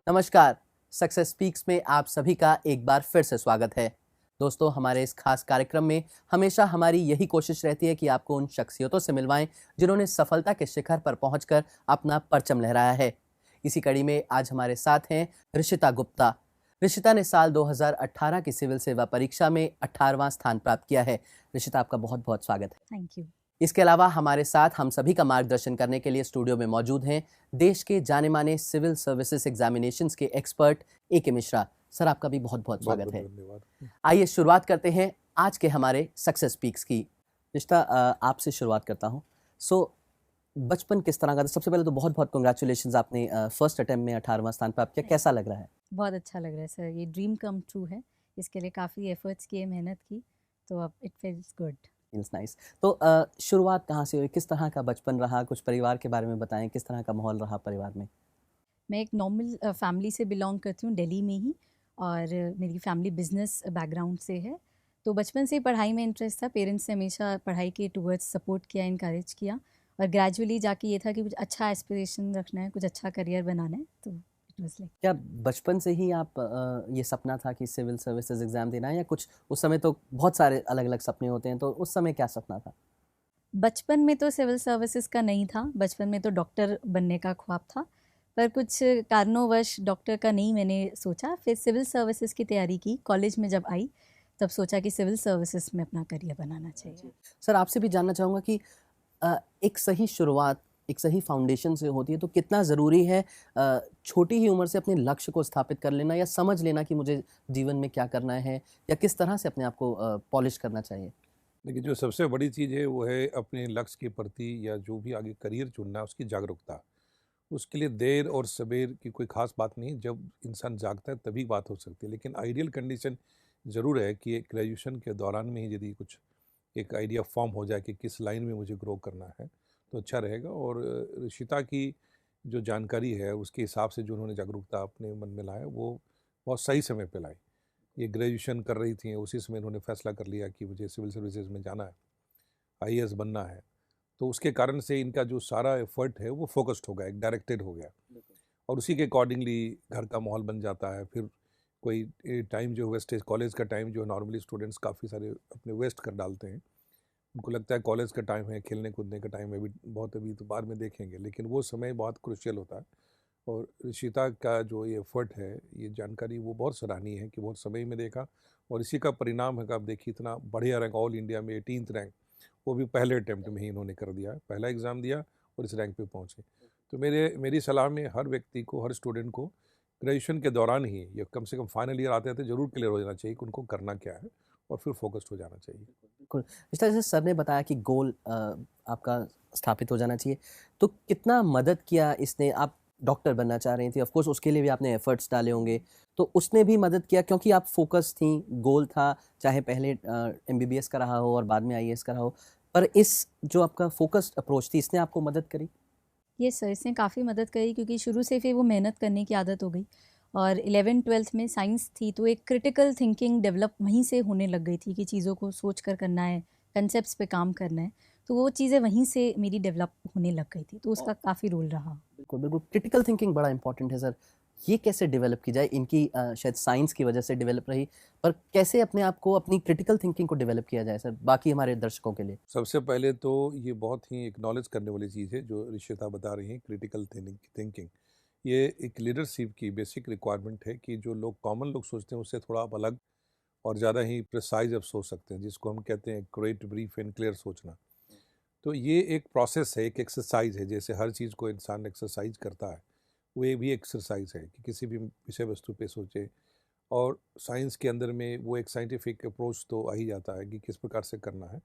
नमस्कार। Success speaks में आप सभी का एक बार फिर से स्वागत है। दोस्तों, हमारे इस खास कार्यक्रम में हमेशा हमारी यही कोशिश रहती है कि आपको उन शख्सियतों से मिलवाएं जिन्होंने सफलता के शिखर पर पहुंचकर अपना परचम लहराया है। इसी कड़ी में आज हमारे साथ हैं ऋषिता गुप्ता। ऋषिता ने साल 2018 की सिविल सेवा परीक्षा में 18वां स्थान प्राप्त किया है। ऋषिता, आपका बहुत बहुत स्वागत है। Thank you. इसके अलावा हमारे साथ हम सभी का मार्गदर्शन करने के लिए स्टूडियो में मौजूद हैं देश के जाने माने सिविल सर्विसेज एग्जामिनेशंस के एक्सपर्ट ए.के. मिश्रा। सर, आपका भी बहुत बहुत स्वागत है। धन्यवाद। आइए शुरुआत करते हैं आज के हमारे सक्सेस स्पीक्स की। रिश्ता, आपसे शुरुआत करता हूँ। बचपन किस तरह का था? सबसे पहले तो बहुत बहुत कंग्रेचुलेशंस, आपने फर्स्ट अटेम्प्ट में 18वां स्थान प्राप्त किया। कैसा लग रहा है? बहुत अच्छा लग रहा है सर, ये ड्रीम कम ट्रू है। इसके लिए काफ़ी एफर्ट्स किए, मेहनत की, तो अब it feels good. Feels nice. शुरुआत कहाँ से हुई? किस तरह का बचपन रहा? कुछ परिवार के बारे में बताएं, किस तरह का माहौल रहा परिवार में? मैं एक नॉर्मल फैमिली से बिलोंग करती हूँ, दिल्ली में ही, और मेरी फैमिली बिजनेस बैकग्राउंड से है। तो बचपन से ही पढ़ाई में इंटरेस्ट था। पेरेंट्स ने हमेशा पढ़ाई के टूवर्ड्स सपोर्ट किया, इनकरेज किया, और ग्रेजुअली जाके ये था कि कुछ अच्छा एस्पिरेशन रखना है, कुछ अच्छा करियर बनाना है, तो इट वाज लाइक। क्या बचपन से ही आप ये सपना था कि सिविल सर्विसेज एग्जाम देना है, या कुछ उस समय तो बहुत सारे अलग अलग सपने होते हैं, तो उस समय क्या सपना था? बचपन में तो सिविल सर्विसेज का नहीं था, बचपन में तो डॉक्टर बनने का ख्वाब था, पर कुछ कारणोंवश डॉक्टर का नहीं मैंने सोचा। फिर सिविल सर्विसेज की तैयारी की, कॉलेज में जब आई तब सोचा कि सिविल सर्विसेज में अपना करियर बनाना चाहिए। सर, आपसे भी जानना चाहूँगा कि एक सही शुरुआत, एक सही फाउंडेशन से होती है, तो कितना ज़रूरी है छोटी ही उम्र से अपने लक्ष्य को स्थापित कर लेना, या समझ लेना कि मुझे जीवन में क्या करना है, या किस तरह से अपने आप को पॉलिश करना चाहिए? देखिए, जो सबसे बड़ी चीज़ है वो है अपने लक्ष्य के प्रति या जो भी आगे करियर चुनना है उसकी जागरूकता। उसके लिए देर और सबेर की कोई ख़ास बात नहीं, जब इंसान जागता है तभी बात हो सकती है। लेकिन आइडियल कंडीशन ज़रूर है कि ग्रेजुएशन के दौरान में ही यदि कुछ एक आइडिया फॉर्म हो जाए कि किस लाइन में मुझे ग्रो करना है तो अच्छा रहेगा। और ऋषिता की जो जानकारी है उसके हिसाब से जो उन्होंने जागरूकता अपने मन में लाया वो बहुत सही समय पे लाई। ये ग्रेजुएशन कर रही थी, उसी समय उन्होंने फैसला कर लिया कि मुझे सिविल सर्विसेज में जाना है, आईएएस बनना है। तो उसके कारण से इनका जो सारा एफर्ट है वो फोकस्ड हो गया, एक डायरेक्टेड हो गया, और उसी के अकॉर्डिंगली घर का माहौल बन जाता है। फिर कोई टाइम जो वेस्टेज, कॉलेज का टाइम जो नॉर्मली स्टूडेंट्स काफ़ी सारे अपने वेस्ट कर डालते हैं, उनको लगता है कॉलेज का टाइम है, खेलने कूदने का टाइम है, अभी बहुत, अभी तो बाद में देखेंगे, लेकिन वो समय बहुत क्रुशियल होता है। और ऋषिता का जो ये एफर्ट है, ये जानकारी वो बहुत सराहनीय है कि बहुत समय में देखा, और इसी का परिणाम है कि आप देखिए इतना बढ़िया रैंक, ऑल इंडिया में 18th रैंक, वो भी पहले अटैम्प्ट में ही इन्होंने कर दिया है, पहला एग्ज़ाम दिया और इस रैंक पे पहुँचे। तो मेरी सलाह में हर व्यक्ति को, हर स्टूडेंट को ग्रेजुएशन के दौरान ही या कम से कम फाइनल ईयर आते आते ज़रूर क्लियर हो जाना चाहिए कि उनको करना क्या है, और फिर फोकस्ड हो जाना चाहिए। बिल्कुल। जिस तरह से सर ने बताया कि गोल आपका स्थापित हो जाना चाहिए, तो कितना मदद किया इसने? आप डॉक्टर बनना चाह रही थी, ऑफ कोर्स उसके लिए भी आपने एफर्ट्स डाले होंगे, तो उसने भी मदद किया क्योंकि आप फोकस थी, गोल था, चाहे पहले एमबीबीएस का रहा हो और बाद में आईएएस का रहा हो, पर इस जो आपका फोकस्ड अप्रोच थी, इसने आपको मदद करी? ये सर, इसने काफ़ी मदद करी, क्योंकि शुरू से फिर वो मेहनत करने की आदत हो गई, और 11th-12th में साइंस थी, तो एक क्रिटिकल थिंकिंग डेवलप वहीं से होने लग गई थी कि चीज़ों को सोच कर करना है, कंसेप्ट्स पे काम करना है, तो वो चीज़ें वहीं से मेरी डेवलप होने लग गई थी, तो उसका काफ़ी रोल रहा। बिल्कुल, बिल्कुल। क्रिटिकल थिंकिंग बड़ा इंपॉर्टेंट है सर। ये कैसे डेवलप की जाए? इनकी शायद साइंस की वजह से डेवलप रही, पर कैसे अपने आप को, अपनी क्रिटिकल थिंकिंग को डेवलप किया जाए सर, बाकी हमारे दर्शकों के लिए? सबसे पहले तो ये बहुत ही एक्नॉलेज करने वाली चीज़ है जो ऋषिता बता रही हैं, क्रिटिकल थिंकिंग। ये एक लीडरशिप की बेसिक रिक्वायरमेंट है कि जो लोग, कॉमन लोग सोचते हैं उससे थोड़ा आप अलग और ज़्यादा ही प्रिसाइज आप सोच सकते हैं, जिसको हम कहते हैं क्रिएट, ब्रीफ एंड क्लियर सोचना। तो ये एक प्रोसेस है, एक एक्सरसाइज है, जैसे हर चीज़ को इंसान एक्सरसाइज करता है, वो ये भी एक्सरसाइज है कि किसी भी विषय वस्तु पे सोचे। और साइंस के अंदर में वो एक साइंटिफिक अप्रोच तो आ ही जाता है कि किस प्रकार से करना है,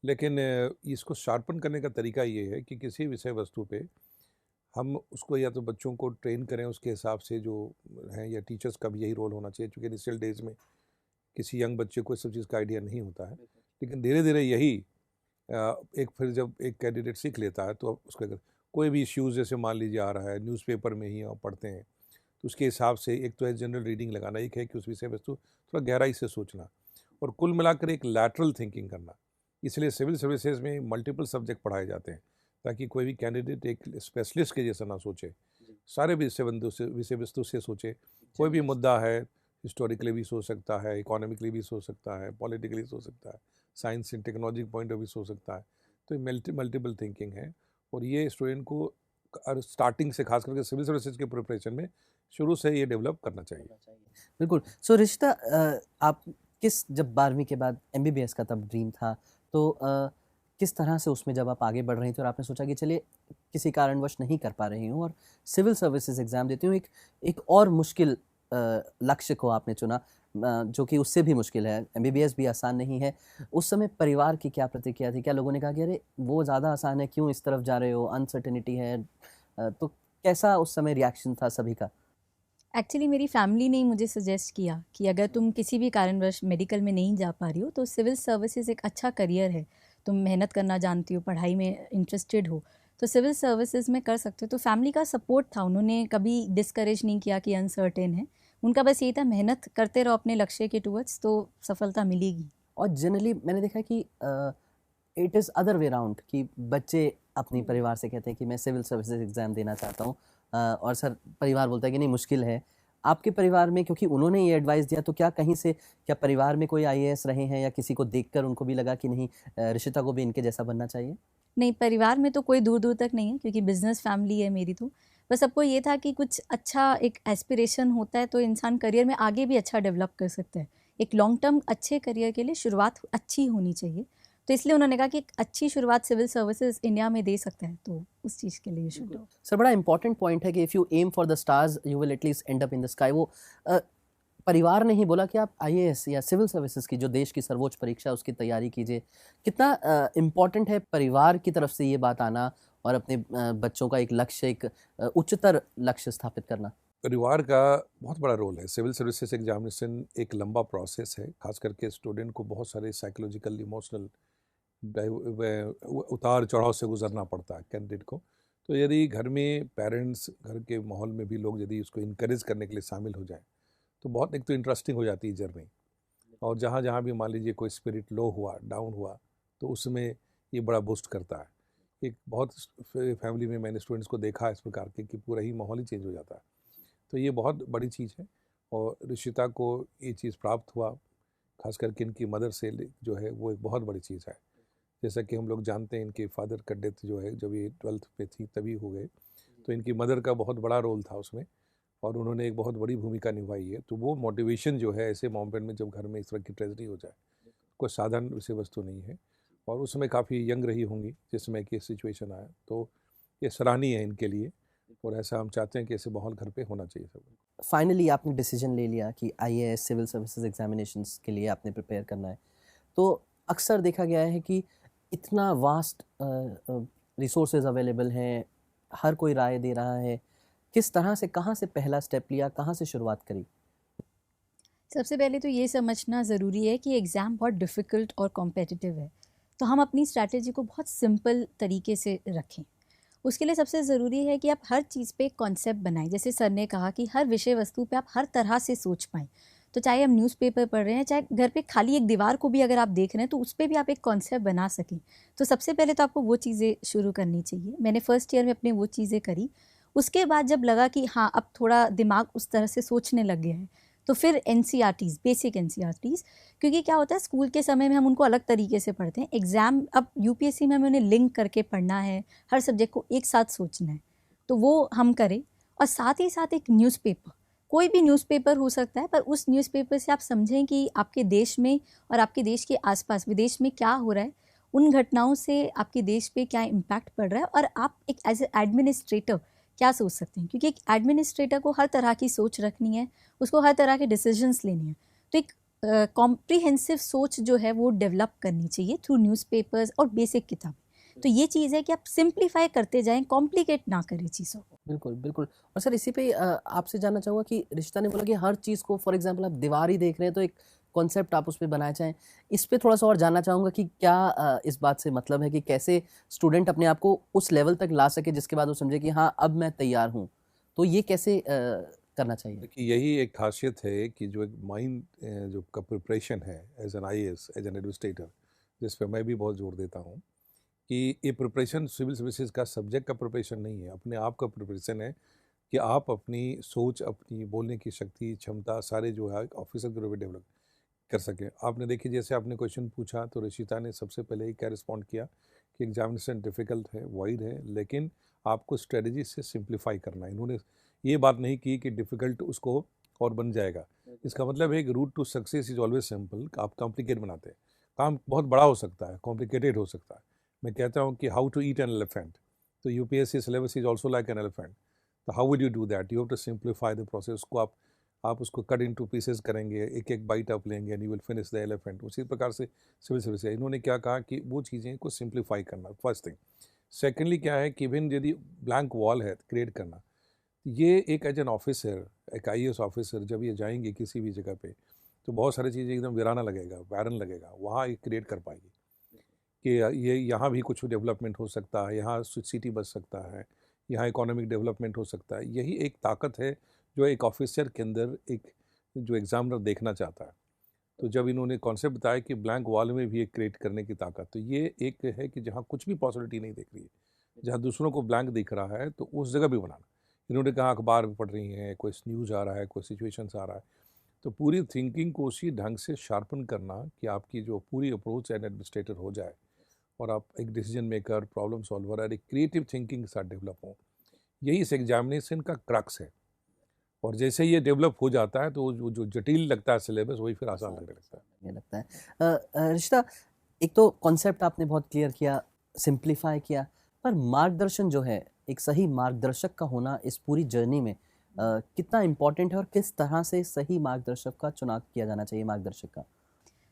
लेकिन इसको शार्पन करने का तरीका ये है कि किसी विषय वस्तु पे हम उसको या तो बच्चों को ट्रेन करें उसके हिसाब से जो है, या टीचर्स का भी यही रोल होना चाहिए, क्योंकि इनिशियल डेज में किसी यंग बच्चे को इस सब चीज़ का आइडिया नहीं होता है। लेकिन धीरे धीरे यही एक, फिर जब एक कैंडिडेट सीख लेता है तो अब उसका कोई भी इश्यूज़ जैसे मान लीजिए आ रहा है, न्यूज़पेपर में ही आप पढ़ते हैं, तो उसके हिसाब से एक तो है जनरल रीडिंग लगाना, एक है कि उस विषय वस्तु थोड़ा गहराई से सोचना, और कुल मिलाकर एक लैटरल थिंकिंग करना। इसलिए सिविल सर्विसेज में मल्टीपल सब्जेक्ट पढ़ाए जाते हैं, ताकि कोई भी कैंडिडेट एक स्पेशलिस्ट के जैसा ना सोचे, सारे विषय वस्तु से सोचे। कोई भी मुद्दा है, हिस्टोरिकली भी सोच सकता है, इकोनॉमिकली भी सोच सकता है, पॉलिटिकली सोच सकता है, science and technology point of view सोच सकता है। तो ये मल्टीपल थिंकिंग है, और ये स्टूडेंट को स्टार्टिंग से, खास करके सिविल सर्विसेज के प्रिपरेशन में शुरू से ये डेवलप करना चाहिए। बिल्कुल। सो रिश्ता, आप जब 12वीं के बाद एमबीबीएस का तब ड्रीम था, तो किस तरह से उसमें जब आप आगे बढ़ रही थी और आपने सोचा कि चलिए किसी कारणवश नहीं कर पा रही हूँ और सिविल सर्विसेज एग्ज़ाम देती हूँ, एक और मुश्किल लक्ष्य को आपने चुना, जो कि उससे भी मुश्किल है, एमबीबीएस भी आसान नहीं है। उस समय परिवार की क्या प्रतिक्रिया थी? क्या लोगों ने कहा कि अरे वो ज़्यादा आसान है, क्यों इस तरफ जा रहे हो, अनसर्टेनिटी है? तो कैसा उस समय रिएक्शन था सभी का? एक्चुअली मेरी फैमिली ने ही मुझे सजेस्ट किया कि अगर तुम किसी भी कारणवश मेडिकल में नहीं जा पा रही हो तो सिविल सर्विसेज एक अच्छा करियर है, तुम मेहनत करना जानती हो, पढ़ाई में इंटरेस्टेड हो, तो सिविल सर्विसेज में कर सकते हो। तो फैमिली का सपोर्ट था, उन्होंने कभी डिस्करेज नहीं किया कि अनसर्टेन है। उनका बस यही था, मेहनत करते रहो अपने लक्ष्य के टुवर्ड्स, तो सफलता मिलेगी। और जनरली मैंने देखा है कि it is other way round, कि बच्चे अपनी परिवार से कहते हैं कि मैं सिविल सर्विसेज एग्ज़ाम देना चाहता हूँ, और सर परिवार बोलता है कि नहीं मुश्किल है। आपके परिवार में, क्योंकि उन्होंने ये एडवाइस दिया, तो क्या कहीं से, क्या परिवार में कोई आईएएस रहे हैं या किसी को देखकर उनको भी लगा कि नहीं ऋषिता को भी इनके जैसा बनना चाहिए? नहीं, परिवार में तो कोई दूर दूर तक नहीं है, क्योंकि बिजनेस फैमिली है मेरी। तो बस सबको ये था कि कुछ अच्छा एक एस्पिरेशन होता है तो इंसान करियर में आगे भी अच्छा डेवलप कर सकता है। एक लॉन्ग टर्म अच्छे करियर के लिए शुरुआत अच्छी होनी चाहिए, तो इसलिए उन्होंने कहा कि एक अच्छी शुरुआत सिविल सर्विसेज इंडिया में दे सकता है, तो उस चीज़ के लिए शुरू। सर बड़ा इंपॉर्टेंट पॉइंट है कि if you aim for the stars you will at least end up in the sky. वो परिवार ने ही बोला कि आप आईएएस या सिविल सर्विसेज की, जो देश की सर्वोच्च परीक्षा है, उसकी तैयारी कीजिए। कितना इम्पॉर्टेंट है परिवार की तरफ से ये बात आना और अपने बच्चों का एक लक्ष्य, एक उच्चतर लक्ष्य स्थापित करना? परिवार का बहुत बड़ा रोल है। सिविल सर्विसेज एग्जामिनेशन एक लंबा प्रोसेस है, खास करके स्टूडेंट को बहुत सारे साइकोलॉजिकल, इमोशनल उतार चढ़ाव से गुजरना पड़ता है कैंडिडेट को। तो यदि घर में पेरेंट्स, घर के माहौल में भी लोग यदि उसको इनकरेज करने के लिए शामिल हो जाए, तो बहुत एक तो इंटरेस्टिंग हो जाती है जर्नी। और जहाँ जहाँ भी मान लीजिए कोई स्पिरिट लो हुआ, डाउन हुआ, तो उसमें ये बड़ा बूस्ट करता है। एक बहुत फैमिली में मैंने स्टूडेंट्स को देखा इस प्रकार के कि पूरा ही माहौल ही चेंज हो जाता है। तो ये बहुत बड़ी चीज़ है, और ऋषिता को ये चीज़ प्राप्त हुआ, खास करके इनकी मदर से जो है वो एक बहुत बड़ी चीज़ है। जैसा कि हम लोग जानते हैं, इनके फादर का डेथ जो है जब ये 12th पे थी तभी हो गए, तो इनकी मदर का बहुत बड़ा रोल था उसमें, और उन्होंने एक बहुत बड़ी भूमिका निभाई है। तो वो मोटिवेशन जो है ऐसे मोमेंट में, जब घर में इस तरह की ट्रेजेडी हो जाए, कोई साधारण विषय वस्तु नहीं है। और उस समय काफ़ी यंग रही होंगी जिस समय कि सिचुएशन आया, तो ये सराहनीय है इनके लिए, और ऐसा हम चाहते हैं कि ऐसे माहौल घर पे होना चाहिए सब। फाइनली आपने डिसीजन ले लिया कि आईएएस सिविल सर्विसेज एग्जामिनेशंस के लिए आपने प्रिपेयर करना है। तो अक्सर देखा गया है कि इतना वास्ट रिसोर्सेज अवेलेबल हैं, हर कोई राय दे रहा है। किस तरह से, कहाँ से पहला स्टेप लिया, कहाँ से शुरुआत करी? सबसे पहले तो ये समझना ज़रूरी है कि एग्ज़ाम बहुत डिफ़िकल्ट और कॉम्पिटिटिव है, तो हम अपनी स्ट्रैटेजी को बहुत सिंपल तरीके से रखें। उसके लिए सबसे ज़रूरी है कि आप हर चीज़ पे एक कॉन्सेप्ट बनाएं। जैसे सर ने कहा कि हर विषय वस्तु पे आप हर तरह से सोच पाएँ। तो चाहे हम न्यूज़पेपर पढ़ रहे हैं, चाहे घर पे खाली एक दीवार को भी अगर आप देख रहे हैं, तो उस पे भी आप एक कॉन्सेप्ट बना सकें। तो सबसे पहले तो आपको वो चीज़ें शुरू करनी चाहिए। मैंने फर्स्ट ईयर में अपने वो चीज़ें करी। उसके बाद जब लगा कि हाँ, अब थोड़ा दिमाग उस तरह से सोचने लग गया है, तो फिर एनसीईआरटीज़, बेसिक एनसीईआरटीज़, क्योंकि क्या होता है स्कूल के समय में हम उनको अलग तरीके से पढ़ते हैं। एग्ज़ाम अब यूपीएससी में हमें उन्हें लिंक करके पढ़ना है, हर सब्जेक्ट को एक साथ सोचना है, तो वो हम करें। और साथ ही साथ एक न्यूज़पेपर, कोई भी न्यूज़पेपर हो सकता है, पर उस न्यूज़पेपर से आप समझें कि आपके देश में और आपके देश के आसपास विदेश में क्या हो रहा है, उन घटनाओं से आपके देश पे क्या इम्पैक्ट पड़ रहा है, और आप एक एज ए एडमिनिस्ट्रेटर क्या सोच सकते हैं, क्योंकि एक एडमिनिस्ट्रेटर को हर तरह की सोच रखनी है, उसको हर तरह के डिसीजंस लेने हैं। तो एक कॉम्प्रिहेंसिव सोच जो है वो डेवलप करनी चाहिए थ्रू न्यूज़पेपर्स और बेसिक किताबें। तो ये चीज़ है कि आप सिंप्लीफाई करते जाएं, कॉम्प्लिकेट ना करें चीज़ों को। बिल्कुल, बिल्कुल। और सर इसी पे आपसे जानना चाहूँगा कि रिश्ता ने बोला कि हर चीज़ को, फॉर एग्ज़ाम्पल आप दीवार ही देख रहे हैं तो एक कॉन्सेप्ट आप उस पे बनाना चाहें। इस पे थोड़ा-सा और जानना चाहूँगा कि क्या इस बात से मतलब है कि कैसे स्टूडेंट अपने आप को उस लेवल तक ला सके जिसके बाद वो समझे कि हाँ, अब मैं तैयार हूँ। तो ये कैसे करना चाहिए? देखिए, यही एक खासियत है कि जो एक माइंड जो का प्रिपरेशन है as an IAS, as an administrator, जिस पे मैं भी बहुत जोर देता हूँ कि ये प्रिपरेशन सिविल सर्विसेज का सब्जेक्ट का प्रिपरेशन नहीं है, अपने आप का प्रिपरेशन है कि आप अपनी सोच, अपनी बोलने की शक्ति, क्षमता सारे जो है ऑफिसर के रूप में डेवलप कर सकें। आपने देखिए जैसे आपने क्वेश्चन पूछा तो ऋषिता ने सबसे पहले ही क्या रिस्पॉन्ड किया कि एग्जामिनेशन डिफ़िकल्ट है, वाइड है, लेकिन आपको स्ट्रेटजी से सिंप्लीफाई करना है। इन्होंने ये बात नहीं की कि डिफ़िकल्ट उसको और बन जाएगा। इसका मतलब है कि route to success is always simple. आप कॉम्प्लिकेट बनाते हैं, काम बहुत बड़ा हो सकता है, कॉम्प्लिकेटेड हो सकता है। मैं कहता हूँ कि how to eat an elephant, तो UPSC syllabus is also like an elephant. तो how would you do that? You have to simplify the process. उसको आप उसको कट इनटू पीसेस करेंगे, एक एक बाइट आप लेंगे and you will finish the elephant. उसी प्रकार से सिविल सर्विस है। इन्होंने क्या कहा कि वो चीज़ें को सिंप्लीफाई करना, फर्स्ट थिंग। सेकेंडली क्या है कि इवन यदि ब्लैंक वॉल है क्रिएट करना, ये एक एज एन ऑफिसर, एक आईएएस ऑफिसर जब ये जाएंगे किसी भी जगह पे, तो बहुत सारी चीज़ें एकदम वीराना लगेगा, बैरन लगेगा, वहाँ ये क्रिएट कर पाएगी कि ये यहाँ भी कुछ डेवलपमेंट हो सकता है, यहाँ सिटी बच सकता है, यहाँ इकोनॉमिक डेवलपमेंट हो सकता है। यही एक ताकत है जो एक ऑफिसर के अंदर एक जो एग्जामिनर देखना चाहता है। तो जब इन्होंने कॉन्सेप्ट बताया कि ब्लैंक वॉल में भी एक क्रिएट करने की ताकत, तो ये एक है कि जहाँ कुछ भी पॉसिबिलिटी नहीं दिख रही है, जहाँ दूसरों को ब्लैंक दिख रहा है, तो उस जगह भी बनाना। इन्होंने कहा अखबार में पढ़ रही हैं, कोई न्यूज़ आ रहा है, कोई सिचुएशंस आ रहा है, तो पूरी थिंकिंग को उसी ढंग से शार्पन करना कि आपकी जो पूरी अप्रोच एंड एडमिनिस्ट्रेटर हो जाए और आप एक डिसीजन मेकर, प्रॉब्लम सॉल्वर और एक क्रिएटिव थिंकिंग के साथ डेवलप हो। यही इस एग्जामिनेशन का क्रक्स है। और जैसे ये डेवलप हो जाता है तो जो जटिल लगता है सिलेबस, वही फिर आसान लगने लगता है। ये लगता है रिश्ता, एक तो कॉन्सेप्ट आपने बहुत क्लियर किया, सिंप्लीफाई किया, पर मार्गदर्शन जो है, एक सही मार्गदर्शक का होना इस पूरी जर्नी में कितना इम्पोर्टेंट है और किस तरह से सही मार्गदर्शक का चुनाव किया जाना चाहिए मार्गदर्शक का?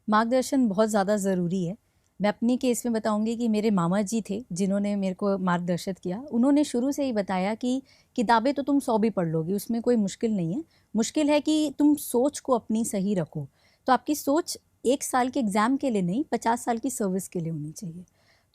मार्गदर्शन बहुत ज़्यादा ज़रूरी है। मैं अपनी केस में बताऊंगी कि मेरे मामा जी थे जिन्होंने मेरे को मार्गदर्शित किया। उन्होंने शुरू से ही बताया कि किताबें तो तुम 100 भी पढ़ लोगी, उसमें कोई मुश्किल नहीं है, मुश्किल है कि तुम सोच को अपनी सही रखो। तो आपकी सोच 1 साल के एग्ज़ाम के लिए नहीं, 50 साल की सर्विस के लिए होनी चाहिए।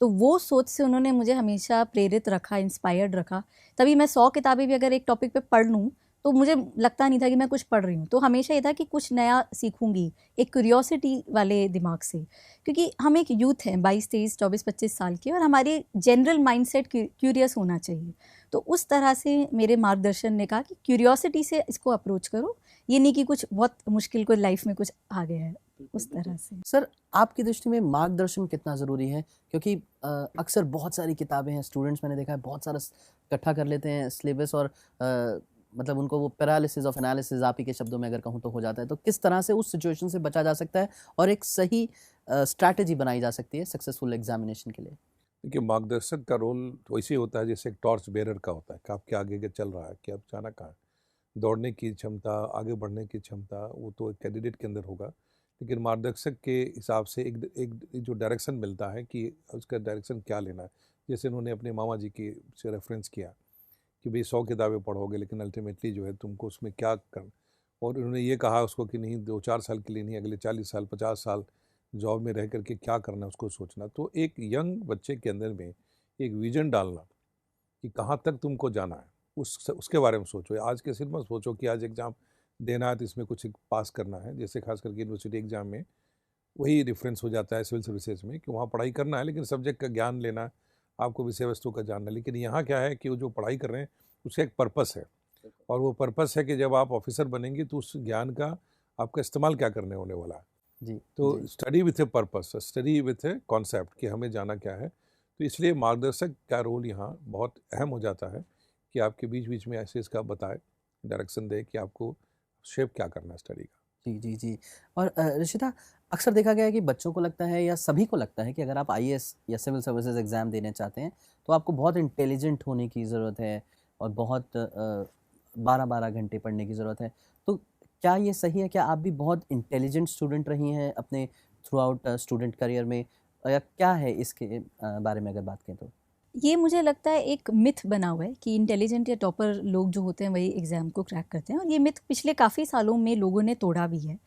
तो वो सोच से उन्होंने मुझे हमेशा प्रेरित रखा, इंस्पायर्ड रखा। तभी मैं 100 किताबें भी अगर एक टॉपिक पे पढ़ लूँ तो मुझे लगता नहीं था कि मैं कुछ पढ़ रही हूँ। तो हमेशा ये था कि कुछ नया सीखूंगी, एक क्यूरियोसिटी वाले दिमाग से, क्योंकि हम एक यूथ हैं, 22, 23, 24, 25 साल के, और हमारे जनरल माइंडसेट क्यूरियस होना चाहिए। तो उस तरह से मेरे मार्गदर्शन ने कहा कि क्यूरियोसिटी से इसको अप्रोच करो, ये नहीं कि कुछ बहुत मुश्किल को लाइफ में कुछ आ गया है, उस तरह से। सर, आपकी दृष्टि में मार्गदर्शन कितना ज़रूरी है? क्योंकि अक्सर बहुत सारी किताबें हैं, स्टूडेंट्स मैंने देखा है बहुत सारा इकट्ठा कर लेते हैं सिलेबस, और मतलब उनको वो पैरालिसिस ऑफ एनालिसिस, आप ही के शब्दों में अगर कहूँ तो हो जाता है। तो किस तरह से उस सिचुएशन से बचा जा सकता है और एक सही स्ट्रैटेजी बनाई जा सकती है सक्सेसफुल एग्जामिनेशन के लिए? देखिए, मार्गदर्शक का रोल तो वैसे ही होता है जैसे एक टॉर्च बेरर का होता है कि आपके आगे के चल रहा है, कि आप जाना कहाँ है। दौड़ने की क्षमता, आगे बढ़ने की क्षमता, वो तो एक कैंडिडेट के अंदर होगा, लेकिन मार्गदर्शक के हिसाब से एक जो डायरेक्शन मिलता है कि उसका डायरेक्शन क्या लेना है। जैसे उन्होंने अपने मामा जी की से रेफरेंस किया कि भाई 100 किताबें पढ़ोगे, लेकिन अल्टीमेटली जो है तुमको उसमें क्या करना। और उन्होंने ये कहा उसको कि नहीं 2-4 साल के लिए नहीं, अगले 40 साल 50 साल जॉब में रह करके क्या करना है उसको सोचना। तो एक यंग बच्चे के अंदर में एक विजन डालना कि कहाँ तक तुमको जाना है, उसके बारे में सोचो। आज के सिर्फ मत सोचो कि आज एग्ज़ाम देना है तो इसमें कुछ पास करना है। जैसे खास करके यूनिवर्सिटी एग्ज़ाम में वही डिफरेंस हो जाता है सिविल सर्विसेज में, कि वहाँ पढ़ाई करना है लेकिन सब्जेक्ट का ज्ञान लेना है, आपको विषय वस्तु का जानना है। लेकिन यहाँ क्या है कि वो जो पढ़ाई कर रहे हैं उसका एक पर्पस है, और वो पर्पस है कि जब आप ऑफिसर बनेंगे तो उस ज्ञान का आपका इस्तेमाल क्या करने होने वाला है। जी, तो जी। Study with a purpose, study with a concept कि हमें जाना क्या है। तो इसलिए मार्गदर्शक का रोल यहाँ बहुत अहम हो जाता है कि आपके बीच बीच में ऐसे इसका बताए, डायरेक्शन दे कि आपको शेप क्या करना है स्टडी का। जी, जी, जी। और ऋषिता, अक्सर देखा गया है कि बच्चों को लगता है या सभी को लगता है कि अगर आप आईएएस या सिविल सर्विसेज एग्ज़ाम देने चाहते हैं, तो आपको बहुत इंटेलिजेंट होने की ज़रूरत है और बहुत 12-12 घंटे पढ़ने की ज़रूरत है। तो क्या ये सही है? क्या आप भी बहुत इंटेलिजेंट स्टूडेंट रही हैं अपने थ्रू आउट स्टूडेंट करियर में? या क्या है इसके बारे में अगर बात करें तो? ये मुझे लगता है एक मिथ बना हुआ है कि इंटेलिजेंट या टॉपर लोग जो होते हैं वही एग्ज़ाम को क्रैक करते हैं, और ये मिथ पिछले काफ़ी सालों में लोगों ने तोड़ा भी है।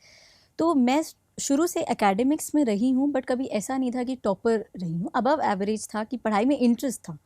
तो मैं शुरू से एकेडमिक्स में रही हूँ, बट कभी ऐसा नहीं था कि टॉपर रही हूँ, अबव एवरेज था, कि पढ़ाई में इंटरेस्ट था।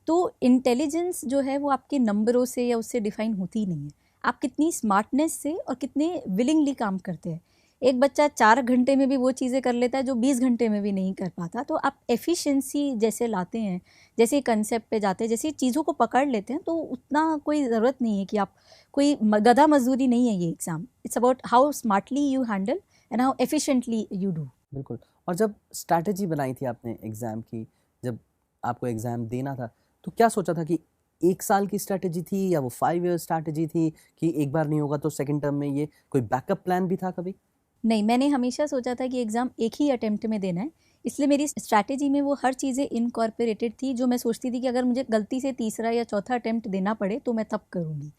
तो इंटेलिजेंस जो है वो आपके नंबरों से या उससे डिफाइन होती ही नहीं है, आप कितनी स्मार्टनेस से और कितने विलिंगली काम करते हैं। एक बच्चा 4 घंटे में भी वो चीज़ें कर लेता है जो 20 घंटे में भी नहीं कर पाता। तो आप एफिशिएंसी जैसे लाते हैं, जैसे कंसेप्ट पे जाते हैं, जैसे चीज़ों को पकड़ लेते हैं, तो उतना कोई ज़रूरत नहीं है कि आप कोई गधा मजदूरी नहीं है ये exam. It's about how smartly you handle and how efficiently you do. बिल्कुल। और जब स्ट्रैटेजी बनाई थी आपने एग्ज़ाम की, जब आपको एग्ज़ाम देना था, तो क्या सोचा था कि 1 साल की स्ट्रैटेजी थी या वो 5 ईयर स्ट्रैटेजी थी कि एक बार नहीं होगा तो सेकंड टर्म में ये कोई बैकअप प्लान भी था कभी? नहीं, मैंने हमेशा सोचा था कि एग्ज़ाम एक ही अटेम्प्ट में देना है, इसलिए मेरी स्ट्रैटेजी में वो हर चीज़ें इनकॉर्पोरेटेड थी जो मैं सोचती थी कि अगर मुझे गलती से तीसरा या चौथा अटेम्प्ट देना पड़े तो मैं तब करूँगी।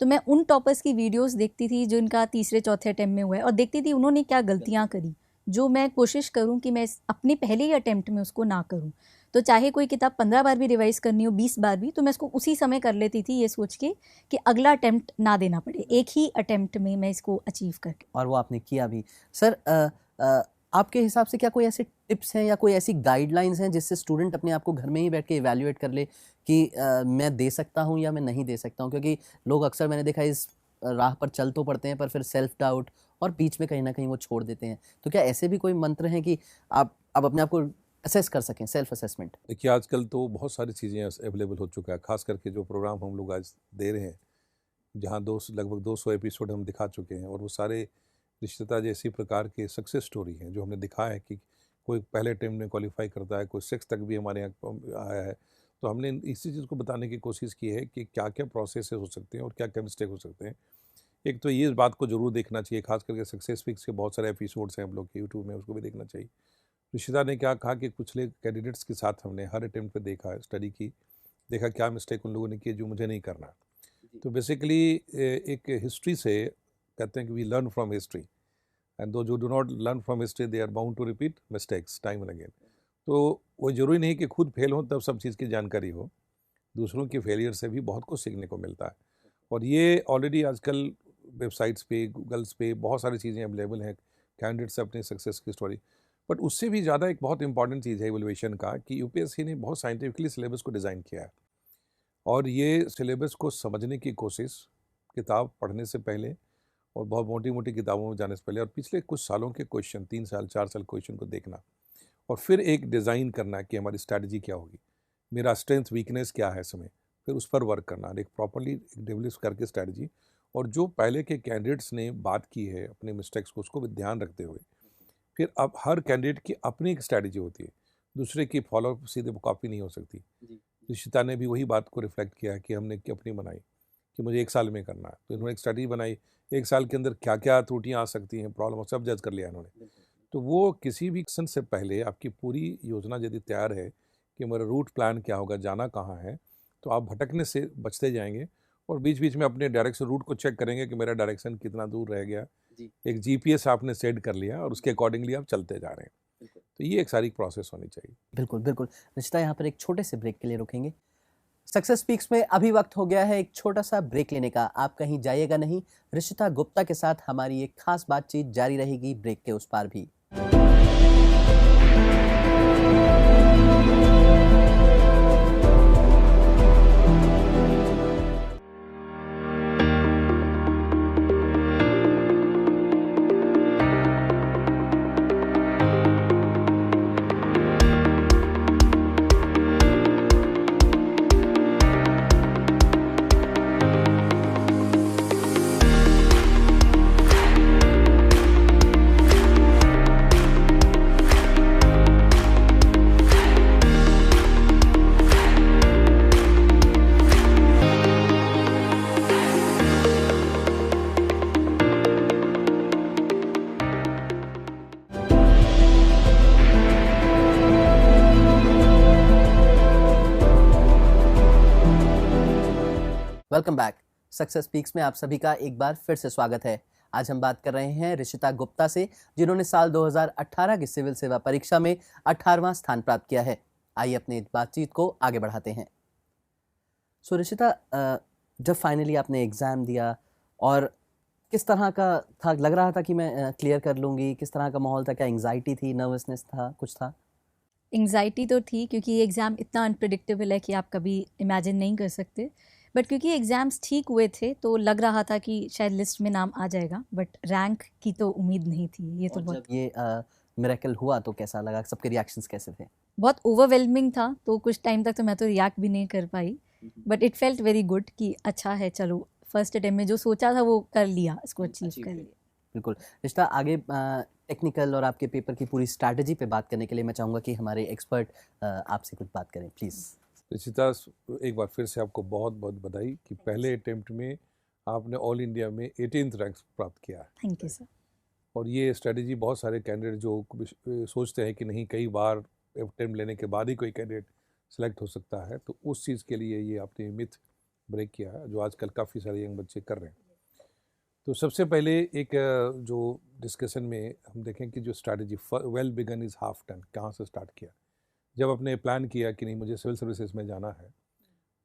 तो मैं उन टॉपर्स की वीडियोस देखती थी जिनका तीसरे चौथे अटेम्प्ट में हुआ है, और देखती थी उन्होंने क्या गलतियाँ करी, जो मैं कोशिश करूँ कि मैं अपने पहले ही अटेम्प्ट में उसको ना करूँ। तो चाहे कोई किताब 15 बार भी रिवाइज़ करनी हो, 20 बार भी, तो मैं इसको उसी समय कर लेती थी, ये सोच के कि अगला अटेम्प्ट ना देना पड़े, एक ही अटेम्प्ट में मैं इसको अचीव करके। और वो आपने किया भी। सर आपके हिसाब से क्या कोई ऐसे टिप्स हैं या कोई ऐसी गाइडलाइंस हैं जिससे स्टूडेंट अपने आप को घर में ही बैठ के इवैल्यूएट कर ले कि मैं दे सकता हूँ या मैं नहीं दे सकता हूँ? क्योंकि लोग अक्सर, मैंने देखा है, इस राह पर चल तो पड़ते हैं पर फिर सेल्फ डाउट और बीच में कहीं न कहीं वो छोड़ देते हैं। तो क्या ऐसे भी कोई मंत्र हैं कि आप अपने आप को असेस कर सकें, सेल्फ असेसमेंट? देखिए, आजकल तो बहुत सारी चीज़ें अवेलेबल हो चुका है, खास करके जो प्रोग्राम हम लोग आज दे रहे हैं, जहाँ लगभग 200 एपिसोड हम दिखा चुके हैं, और वो सारे रिश्तेदार जैसी प्रकार के सक्सेस स्टोरी हैं जो हमने दिखाया है कि कोई पहले अटेम्प्ट में क्वालिफाई करता है, कोई 6 तक भी हमारे यहाँ आया है। तो हमने इसी चीज़ को बताने की कोशिश की है कि क्या-क्या प्रोसेस हो सकते हैं और क्या-क्या मिस्टेक हो सकते हैं। एक तो ये इस बात को ज़रूर देखना चाहिए, खास करके सक्सेस फिक्स के बहुत सारे एपिसोड्स हैं हम लोग के यूट्यूब में, उसको भी देखना चाहिए। रिश्तेदार ने क्या कहा कि पिछले कैंडिडेट्स के साथ हमने हर अटेम्प्ट पे देखा है, स्टडी की, देखा क्या मिस्टेक उन लोगों ने की जो मुझे नहीं करना। तो बेसिकली एक हिस्ट्री से कहते हैं कि we learn from history, and those who do not learn from history they are bound to repeat mistakes time and again. तो वो ज़रूरी नहीं कि खुद फेल हो तब सब चीज़ की जानकारी हो, दूसरों के फेलियर से भी बहुत कुछ सीखने को मिलता है। और ये ऑलरेडी आजकल वेबसाइट्स पे, गूगल्स पे बहुत सारी चीज़ें अवेलेबल हैं, कैंडिडेट्स से अपनी सक्सेस की स्टोरी। बट उससे भी ज़्यादा एक बहुत इंपॉर्टेंट चीज़ है इवैल्यूएशन का कि यूपीएससी ने बहुत साइंटिफिकली सिलेबस को डिज़ाइन किया है, और ये सिलेबस को समझने की कोशिश किताब पढ़ने से पहले और बहुत मोटी-मोटी किताबों में जाने से पहले और पिछले कुछ सालों के क्वेश्चन, 3 साल 4 साल क्वेश्चन को देखना, और फिर एक डिज़ाइन करना कि हमारी स्ट्रैटेजी क्या होगी, मेरा स्ट्रेंथ वीकनेस क्या है इसमें, फिर उस पर वर्क करना, एक प्रॉपर्ली डेवलप करके स्ट्रैटेजी। और जो पहले के कैंडिडेट्स ने बात की है अपने मिस्टेक्स को, उसको भी ध्यान रखते हुए, फिर अब हर कैंडिडेट की अपनी एक स्ट्रैटेजी होती है, दूसरे की फॉलो सीधे कॉपी नहीं हो सकती। रिशिता ने भी वही बात को रिफ्लेक्ट किया है कि हमने अपनी बनाई कि मुझे 1 साल में करना है, तो इन्होंने एक स्ट्रैटेजी बनाई, 1 साल के अंदर क्या क्या त्रुटियाँ आ सकती हैं, प्रॉब्लम, सब जज कर लिया इन्होंने। तो वो किसी भी एक्शन से पहले आपकी पूरी योजना यदि तैयार है कि मेरा रूट प्लान क्या होगा, जाना कहाँ है, तो आप भटकने से बचते जाएंगे, और बीच बीच में अपने डायरेक्शन रूट को चेक करेंगे कि मेरा डायरेक्शन कितना दूर रह गया। एक जीपीएस आपने सेट कर लिया और उसके अकॉर्डिंगली आप चलते जा रहे हैं। तो ये एक सारी प्रोसेस होनी चाहिए। बिल्कुल, बिल्कुल। रिश्ता यहाँ पर एक छोटे से ब्रेक के लिए रुकेंगे। सक्सेस स्पीक्स में अभी वक्त हो गया है एक छोटा सा ब्रेक लेने का। आप कहीं जाइएगा नहीं, रिशिता गुप्ता के साथ हमारी एक खास बातचीत जारी रहेगी ब्रेक के उस पार भी। Welcome back. सक्सेस स्पीक्स में आप सभी का एक बार फिर से स्वागत है। आज हम बात कर रहे हैं रिशिता गुप्ता से, जिन्होंने साल 2018 की सिविल सेवा परीक्षा में 18वां स्थान प्राप्त किया है। आइए अपनी इस बातचीत को आगे बढ़ाते हैं। सो रिशिता, जब फाइनली आपने एग्ज़ाम दिया और किस तरह का था, लग रहा था कि मैं क्लियर कर लूँगी, किस तरह का माहौल था, क्या एंग्जाइटी थी, नर्वसनेस था, कुछ था? एंग्जाइटी तो थी क्योंकि ये एग्ज़ाम इतना अनप्रिडिक्टेबल है कि आप कभी इमेजिन नहीं कर सकते, बट क्योंकि एग्ज़ाम्स ठीक हुए थे तो लग रहा था कि शायद लिस्ट में नाम आ जाएगा, बट रैंक की तो उम्मीद नहीं थी। ये तो और बहुत जब ये मिरेकल हुआ तो कैसा लगा, सबके रिएक्शंस कैसे थे? बहुत ओवरवेलमिंग था, तो कुछ टाइम तक तो मैं तो रिएक्ट भी नहीं कर पाई, but it felt very good कि अच्छा है, चलो फर्स्ट अटेम्प्ट में जो सोचा था वो कर लिया, इसको अचीव कर लिया। बिल्कुल। रिश्ता आगे टेक्निकल और आपके पेपर की पूरी स्ट्रैटेजी पे बात करने के लिए मैं चाहूँगा कि हमारे एक्सपर्ट आपसे कुछ बात करें, प्लीज़। रिचिता, एक बार फिर से आपको बहुत बहुत बधाई कि पहले अटेम्प्ट में आपने ऑल इंडिया में 18th रैंक प्राप्त किया है। Thank you sir. और ये स्ट्रेटजी बहुत सारे कैंडिडेट जो सोचते हैं कि नहीं कई बार अटेम्प्ट लेने के बाद ही कोई कैंडिडेट सेलेक्ट हो सकता है, तो उस चीज़ के लिए ये आपने मिथ ब्रेक किया है जो आजकल काफ़ी सारे यंग बच्चे कर रहे हैं। तो सबसे पहले एक जो डिस्कशन में हम देखें कि जो strategy well begin is half done, कहाँ से स्टार्ट किया। जब आपने प्लान किया कि नहीं मुझे सिविल सर्विसेज में जाना है,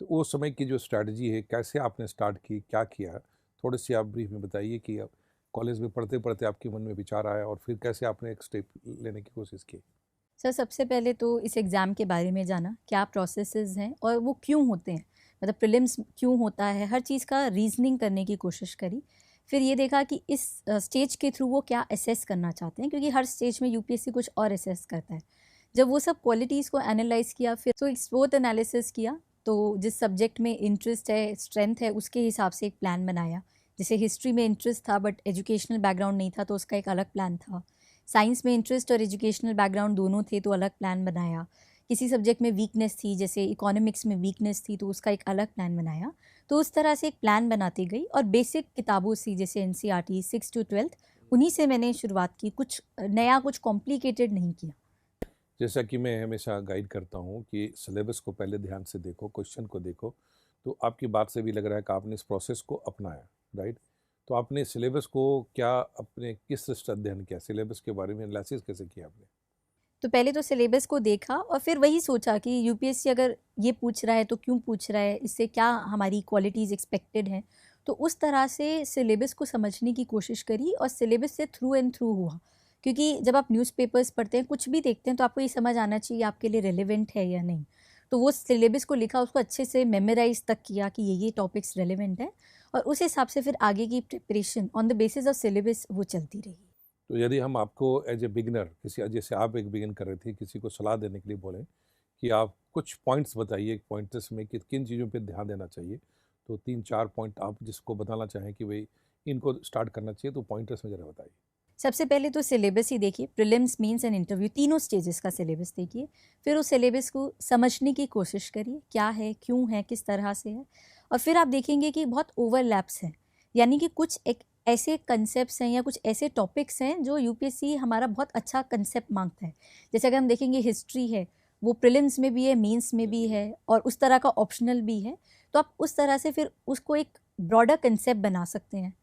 तो उस समय की जो स्ट्रैटेजी है कैसे आपने स्टार्ट की, क्या किया, थोड़ी सी आप ब्रीफ में बताइए कि आप कॉलेज में पढ़ते पढ़ते आपके मन में विचार आया और फिर कैसे आपने एक स्टेप लेने की कोशिश की। सर सबसे पहले तो इस एग्ज़ाम के बारे में जाना, क्या प्रोसेसेस हैं और वो क्यों होते हैं, मतलब प्रीलिम्स क्यों होता है, हर चीज़ का रीजनिंग करने की कोशिश करी। फिर ये देखा कि इस स्टेज के थ्रू वो क्या असेस करना चाहते हैं, क्योंकि हर स्टेज में यूपीएससी कुछ और असेस करता है। जब वो सब क्वालिटीज़ को एनालाइज किया, फिर तो एक SWOT एनालिसिस किया, तो जिस सब्जेक्ट में इंटरेस्ट है, स्ट्रेंथ है, उसके हिसाब से एक प्लान बनाया। जैसे हिस्ट्री में इंटरेस्ट था बट एजुकेशनल बैकग्राउंड नहीं था, तो उसका एक अलग प्लान था। साइंस में इंटरेस्ट और एजुकेशनल बैकग्राउंड दोनों थे, तो अलग प्लान बनाया। किसी सब्जेक्ट में वीकनेस थी, जैसे इकोनॉमिक्स में वीकनेस थी, तो उसका एक अलग प्लान बनाया। तो उस तरह से एक प्लान बनाती गई और बेसिक किताबों से, जैसे NCERT 6 to 12, उन्हीं से मैंने शुरुआत की, कुछ नया, कुछ कॉम्प्लिकेटेड नहीं किया। जैसा कि मैं हमेशा गाइड करता हूँ कि सिलेबस को पहले ध्यान से देखो, क्वेश्चन को देखो, तो आपकी बात से भी लग रहा है कि आपने इस प्रोसेस को अपनाया, राइट। तो आपने सिलेबस को क्या अपने किस तरह से अध्ययन किया, सिलेबस के बारे में एनालिसिस कैसे किया आपने? तो पहले तो सिलेबस को देखा और फिर वही सोचा कि यूपीएससी अगर ये पूछ रहा है तो क्यों पूछ रहा है, इससे क्या हमारी क्वालिटीज़ एक्सपेक्टेड हैं। तो उस तरह से सिलेबस को समझने की कोशिश करी और सिलेबस से थ्रू एंड थ्रू हुआ, क्योंकि जब आप न्यूज़पेपर्स पढ़ते हैं, कुछ भी देखते हैं, तो आपको ये समझ आना चाहिए आपके लिए रेलिवेंट है या नहीं। तो वो सिलेबस को लिखा, उसको अच्छे से मेमोराइज तक किया कि ये टॉपिक्स रेलिवेंट है, और उस हिसाब से फिर आगे की preparation on the basis of syllabus वो चलती रही। तो यदि हम आपको एज ए बिगिनर, किसी जैसे आप एक बिगिन कर रहे थे, किसी को सलाह देने के लिए बोलें कि आप कुछ पॉइंट्स बताइए पॉइंटर्स में कि किन चीज़ों पे ध्यान देना चाहिए, तो 3-4 पॉइंट आप जिसको बताना चाहें कि भाई इनको स्टार्ट करना चाहिए, तो पॉइंटर्स में ज़रा बताइए। सबसे पहले तो सिलेबस ही देखिए, प्रीलिम्स, मेंस एंड इंटरव्यू, तीनों स्टेजेस का सिलेबस देखिए। फिर उस सिलेबस को समझने की कोशिश करिए, क्या है, क्यों है, किस तरह से है। और फिर आप देखेंगे कि बहुत ओवरलैप्स हैं, यानी कि कुछ एक ऐसे कंसेप्ट्स हैं या कुछ ऐसे टॉपिक्स हैं जो यूपीएससी हमारा बहुत अच्छा कंसेप्ट मांगता है। जैसे अगर हम देखेंगे हिस्ट्री है, वो प्रीलिम्स में भी है, मेंस में भी है, और उस तरह का ऑप्शनल भी है। तो आप उस तरह से फिर उसको एक ब्रॉडर कंसेप्ट बना सकते हैं।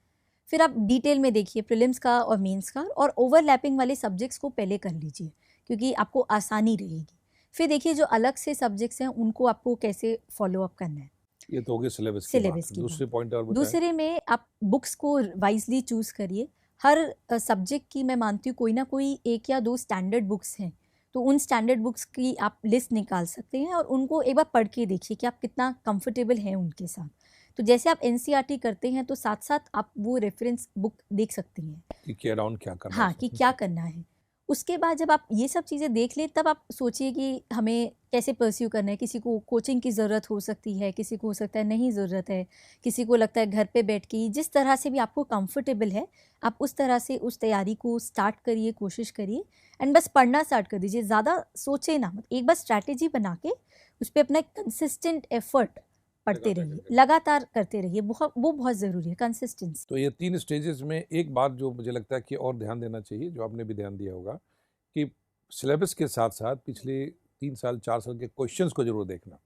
फिर आप डिटेल में देखिए प्रीलिम्स का और मेंस का, और ओवरलैपिंग वाले सब्जेक्ट्स को पहले कर लीजिए, क्योंकि आपको आसानी रहेगी। फिर देखिए जो अलग से सब्जेक्ट्स हैं उनको आपको कैसे फॉलो अप करना है। ये तो हो गया सिलेबस की सिलेबस बात। की दूसरे बात। पॉइंट और बताएं। दूसरे में आप बुक्स को वाइजली चूज़ करिए। हर सब्जेक्ट की मैं मानती हूँ कोई ना कोई 1 या 2 स्टैंडर्ड बुक्स हैं, तो उन स्टैंडर्ड बुक्स की आप लिस्ट निकाल सकते हैं और उनको एक बार पढ़ के देखिए कि आप कितना कंफर्टेबल हैं उनके साथ। तो जैसे आप NCERT करते हैं, तो साथ साथ आप वो रेफरेंस बुक देख सकती हैं, कि अराउंड क्या करना हाँ, है कि क्या करना है। उसके बाद जब आप ये सब चीज़ें देख लें, तब आप सोचिए कि हमें कैसे परस्यू करना है। किसी को कोचिंग की ज़रूरत हो सकती है, किसी को हो सकता है नहीं ज़रूरत है, किसी को लगता है घर पे बैठ के ही, जिस तरह से भी आपको कंफर्टेबल है, आप उस तरह से उस तैयारी को स्टार्ट करिए, कोशिश करिए, एंड बस पढ़ना स्टार्ट कर दीजिए। ज़्यादा सोचे ना मत, एक बार स्ट्रैटेजी बना के उस पर अपना कंसिस्टेंट एफर्ट पढ़ते रहिए, लगातार करते रहिए। वो बहुत ज़रूरी है, कंसिस्टेंसी। तो ये 3 स्टेजेस में एक बात जो मुझे लगता है कि और ध्यान देना चाहिए, जो आपने भी ध्यान दिया होगा, कि सिलेबस के साथ-साथ पिछले 3 साल, 4 साल के क्वेश्चंस को ज़रूर देखना,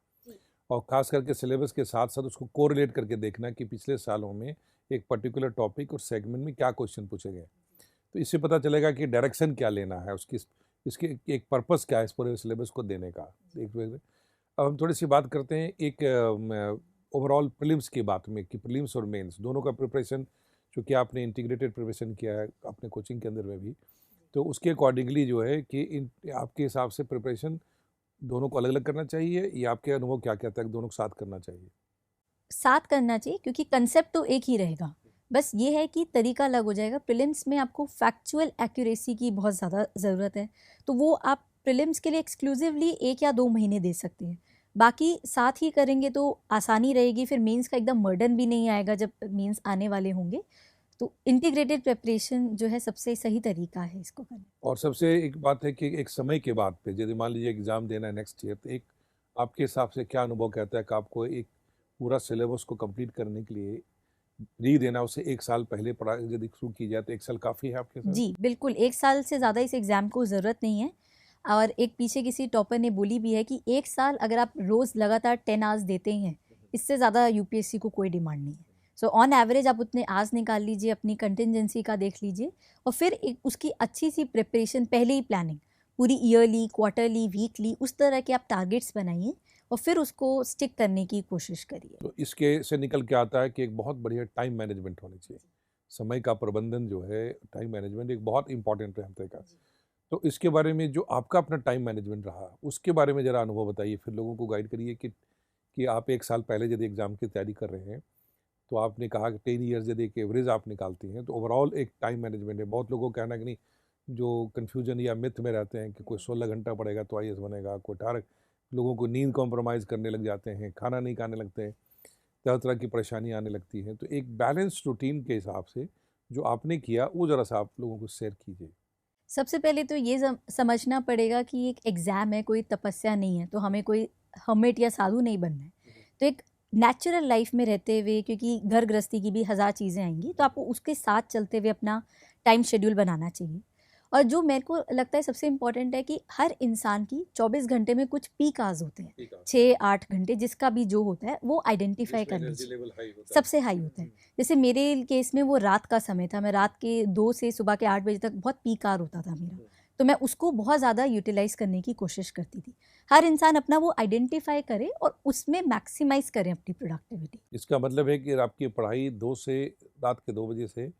और ख़ास करके सिलेबस के साथ-साथ उसको कोरिलेट करके देखना कि पिछले सालों में एक पर्टिकुलर टॉपिक और सेगमेंट में क्या क्वेश्चन पूछे गए। तो इससे पता चलेगा कि डायरेक्शन क्या लेना है, उसकी इसके एक पर्पस क्या है इस पूरे सिलेबस को देने का। अब हम थोड़ी-सी बात करते हैं एक ओवरऑल प्रीलिम्स की बात में, कि प्रीलिम्स और मेंस दोनों का प्रिपरेशन, चूँकि आपने इंटीग्रेटेड प्रिपरेशन किया है अपने कोचिंग के अंदर में भी, तो उसके अकॉर्डिंगली जो है कि इन आपके हिसाब से प्रिपरेशन दोनों को अलग-अलग करना चाहिए, या आपके अनुभव क्या कहता है कि दोनों को साथ करना चाहिए? साथ करना चाहिए, क्योंकि कंसेप्ट तो एक ही रहेगा, बस ये है कि तरीका अलग हो जाएगा। प्रीलिम्स में आपको फैक्चुअल एक्यूरेसी की बहुत ज़्यादा ज़रूरत है, तो वो आप प्रीलिम्स के लिए एक्सक्लूसिवली 1 या 2 महीने दे सकते हैं। बाकी साथ ही करेंगे तो आसानी रहेगी, फिर मेंस का एकदम बर्डन भी नहीं आएगा जब मेंस आने वाले होंगे। तो इंटीग्रेटेड प्रिपरेशन जो है सबसे सही तरीका है इसको करने। और सबसे एक बात है कि एक समय के बाद पे यदि मान लीजिए एग्ज़ाम देना है नेक्स्ट ईयर, तो एक आपके हिसाब से क्या अनुभव कहता है कि आपको एक पूरा सिलेबस को कंप्लीट करने के लिए री देना, उसे 1 साल पहले पढ़ाई यदि शुरू की जाए तो 1 साल काफ़ी है आपके साथ? जी बिल्कुल, 1 साल से ज़्यादा इस एग्ज़ाम को ज़रूरत नहीं है। और एक पीछे किसी टॉपर ने बोली भी है कि 1 साल अगर आप रोज़ लगातार 10 आवर्स देते हैं, इससे ज़्यादा यूपीएससी को कोई डिमांड नहीं है। सो ऑन एवरेज आप उतने आवर्स निकाल लीजिए, अपनी कंटिजेंसी का देख लीजिए, और फिर एक उसकी अच्छी सी प्रिपरेशन, पहले ही प्लानिंग पूरी ईयरली, क्वार्टरली, वीकली उस तरह के आप टारगेट्स बनाइए और फिर उसको स्टिक करने की कोशिश करिए। तो इसके से निकल के आता है कि एक बहुत बढ़िया टाइम मैनेजमेंट होनी चाहिए। समय का प्रबंधन जो है, टाइम मैनेजमेंट एक बहुत इंपॉर्टेंट रहता है। तो इसके बारे में जो आपका अपना टाइम मैनेजमेंट रहा, उसके बारे में ज़रा अनुभव बताइए, फिर लोगों को गाइड करिए कि आप 1 साल पहले यदि एग्ज़ाम की तैयारी कर रहे हैं, तो आपने कहा कि 10 ईयर्स यदि एक एवरेज आप निकालती हैं, तो ओवरऑल एक टाइम मैनेजमेंट है। बहुत लोगों का कहना है कि नहीं, जो कन्फ्यूजन या मिथ में रहते हैं कि कोई 16 घंटा पढ़ेगा तो आईएएस बनेगा, कोई 18, लोगों को नींद कॉम्प्रोमाइज़ करने लग जाते हैं, खाना नहीं खाने लगते हैं, तरह तरह की परेशानियाँ आने लगती हैं। तो एक बैलेंस रूटीन के हिसाब से जो आपने किया, वो ज़रा सा आप लोगों को शेयर कीजिए। सबसे पहले तो ये समझना पड़ेगा कि एक एग्ज़ाम है, कोई तपस्या नहीं है, तो हमें कोई हर्मिट या साधु नहीं बनना है। तो एक नेचुरल लाइफ में रहते हुए, क्योंकि घर गृहस्थी की भी हज़ार चीज़ें आएंगी, तो आपको उसके साथ चलते हुए अपना टाइम शेड्यूल बनाना चाहिए। और जो मेरे को लगता है सबसे इम्पॉर्टेंट है कि हर इंसान की 24 घंटे में कुछ पीक आवर्स होते हैं, 6-8 घंटे जिसका भी जो होता है वो आइडेंटिफाई कर लीजिए, सबसे हाई होता है। जैसे मेरे केस में वो रात का समय था, मैं रात के 2 से सुबह के 8 बजे तक बहुत पीक आवर होता था मेरा, तो मैं उसको बहुत ज़्यादा यूटिलाइज करने की कोशिश करती थी। हर इंसान अपना वो आइडेंटिफाई करे और उसमें मैक्सिमाइज करें अपनी प्रोडक्टिविटी। इसका मतलब है कि आपकी पढ़ाई 2 से रात के 2 बजे से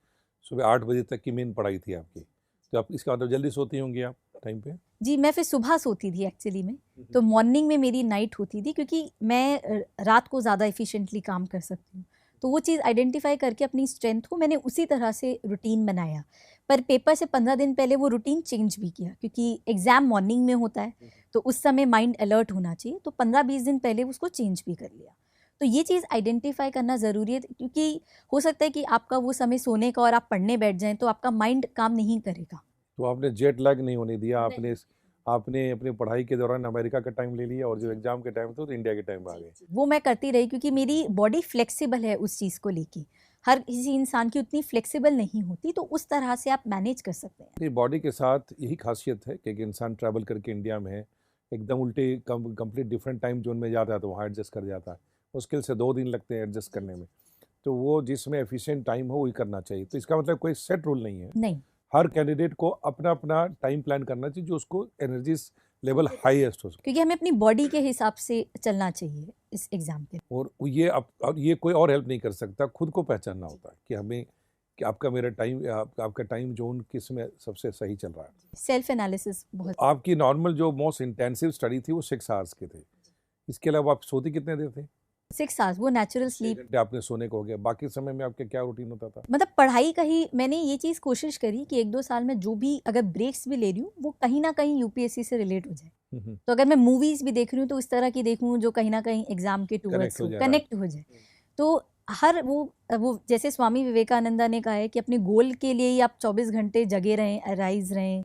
सुबह 8 बजे तक की मेन पढ़ाई थी आपकी। तो आप इसका मतलब जल्दी सोती होंगी आप टाइम पे? जी, मैं फिर सुबह सोती थी एक्चुअली में, तो मॉर्निंग में मेरी नाइट होती थी, क्योंकि मैं रात को ज़्यादा एफिशिएंटली काम कर सकती हूँ। तो वो चीज़ आइडेंटिफाई करके अपनी स्ट्रेंथ को मैंने उसी तरह से रूटीन बनाया। पर पेपर से 15 दिन पहले वो रूटीन चेंज भी किया, क्योंकि एग्ज़ाम मॉर्निंग में होता है, तो उस समय माइंड अलर्ट होना चाहिए, तो 15-20 दिन पहले उसको चेंज भी कर लिया। तो ये चीज़ आइडेंटिफाई करना ज़रूरी है, क्योंकि हो सकता है कि आपका वो समय सोने का और आप पढ़ने बैठ जाएँ, तो आपका माइंड काम नहीं करेगा। तो आपने जेट लैग नहीं होने दिया, आपने अपनी पढ़ाई के दौरान अमेरिका का टाइम ले लिया और जब एग्जाम के टाइम था तो इंडिया के टाइम आ गए। वो मैं करती रही, क्योंकि मेरी बॉडी फ्लेक्सिबल है उस चीज़ को लेके। हर किसी इंसान की उतनी फ्लेक्सिबल नहीं होती, तो उस तरह से आप मैनेज कर सकते हैं। ये बॉडी के साथ यही खासियत है कि एक इंसान ट्रैवल करके इंडिया में है, एकदम उल्टे कंप्लीट डिफरेंट टाइम जोन में जाता है तो वहाँ एडजस्ट कर जाता है। मुश्किल से 2 दिन लगते हैं एडजस्ट करने में। तो वो जिसमें एफिशिएंट टाइम हो वही करना चाहिए। तो इसका मतलब कोई सेट रूल नहीं है। नहीं, हर कैंडिडेट को अपना अपना टाइम प्लान करना चाहिए जो उसको एनर्जी लेवल हाईएस्ट हो सके। क्योंकि हमें अपनी बॉडी के हिसाब से चलना चाहिए इस एग्ज़ाम पे। और ये कोई और हेल्प नहीं कर सकता, खुद को पहचानना होता है कि हमें कि आपका टाइम जोन किस में सबसे सही चल रहा है। सेल्फ एनालिसिस बहुत। आपकी नॉर्मल जो मोस्ट इंटेंसिव स्टडी थी वो 6 आवर्स के थे। इसके अलावा आप सोती कितने देर थे? 6 आवर्स वो नेचुरल 6 स्लीप। घंटे आपने सोने को हो गया। बाकी समय में आपका क्या रूटीन होता था? मतलब पढ़ाई का ही मैंने ये चीज़ कोशिश करी कि 1-2 साल में जो भी अगर ब्रेक्स भी ले रही हूँ, वो कहीं न कहीं यूपीएससी से रिलेट हो जाए। तो अगर मैं मूवीज़ भी देख रही हूँ, तो इस तरह की देखूँ जो कहीं न कहीं एग्ज़ाम के टुवर्ड्स हो, कनेक्ट हो जाए। तो हर वो जैसे स्वामी विवेकानंदा ने कहा है कि अपने गोल के लिए ही आप 24 घंटे जगे रहें, अराइज़ रहें,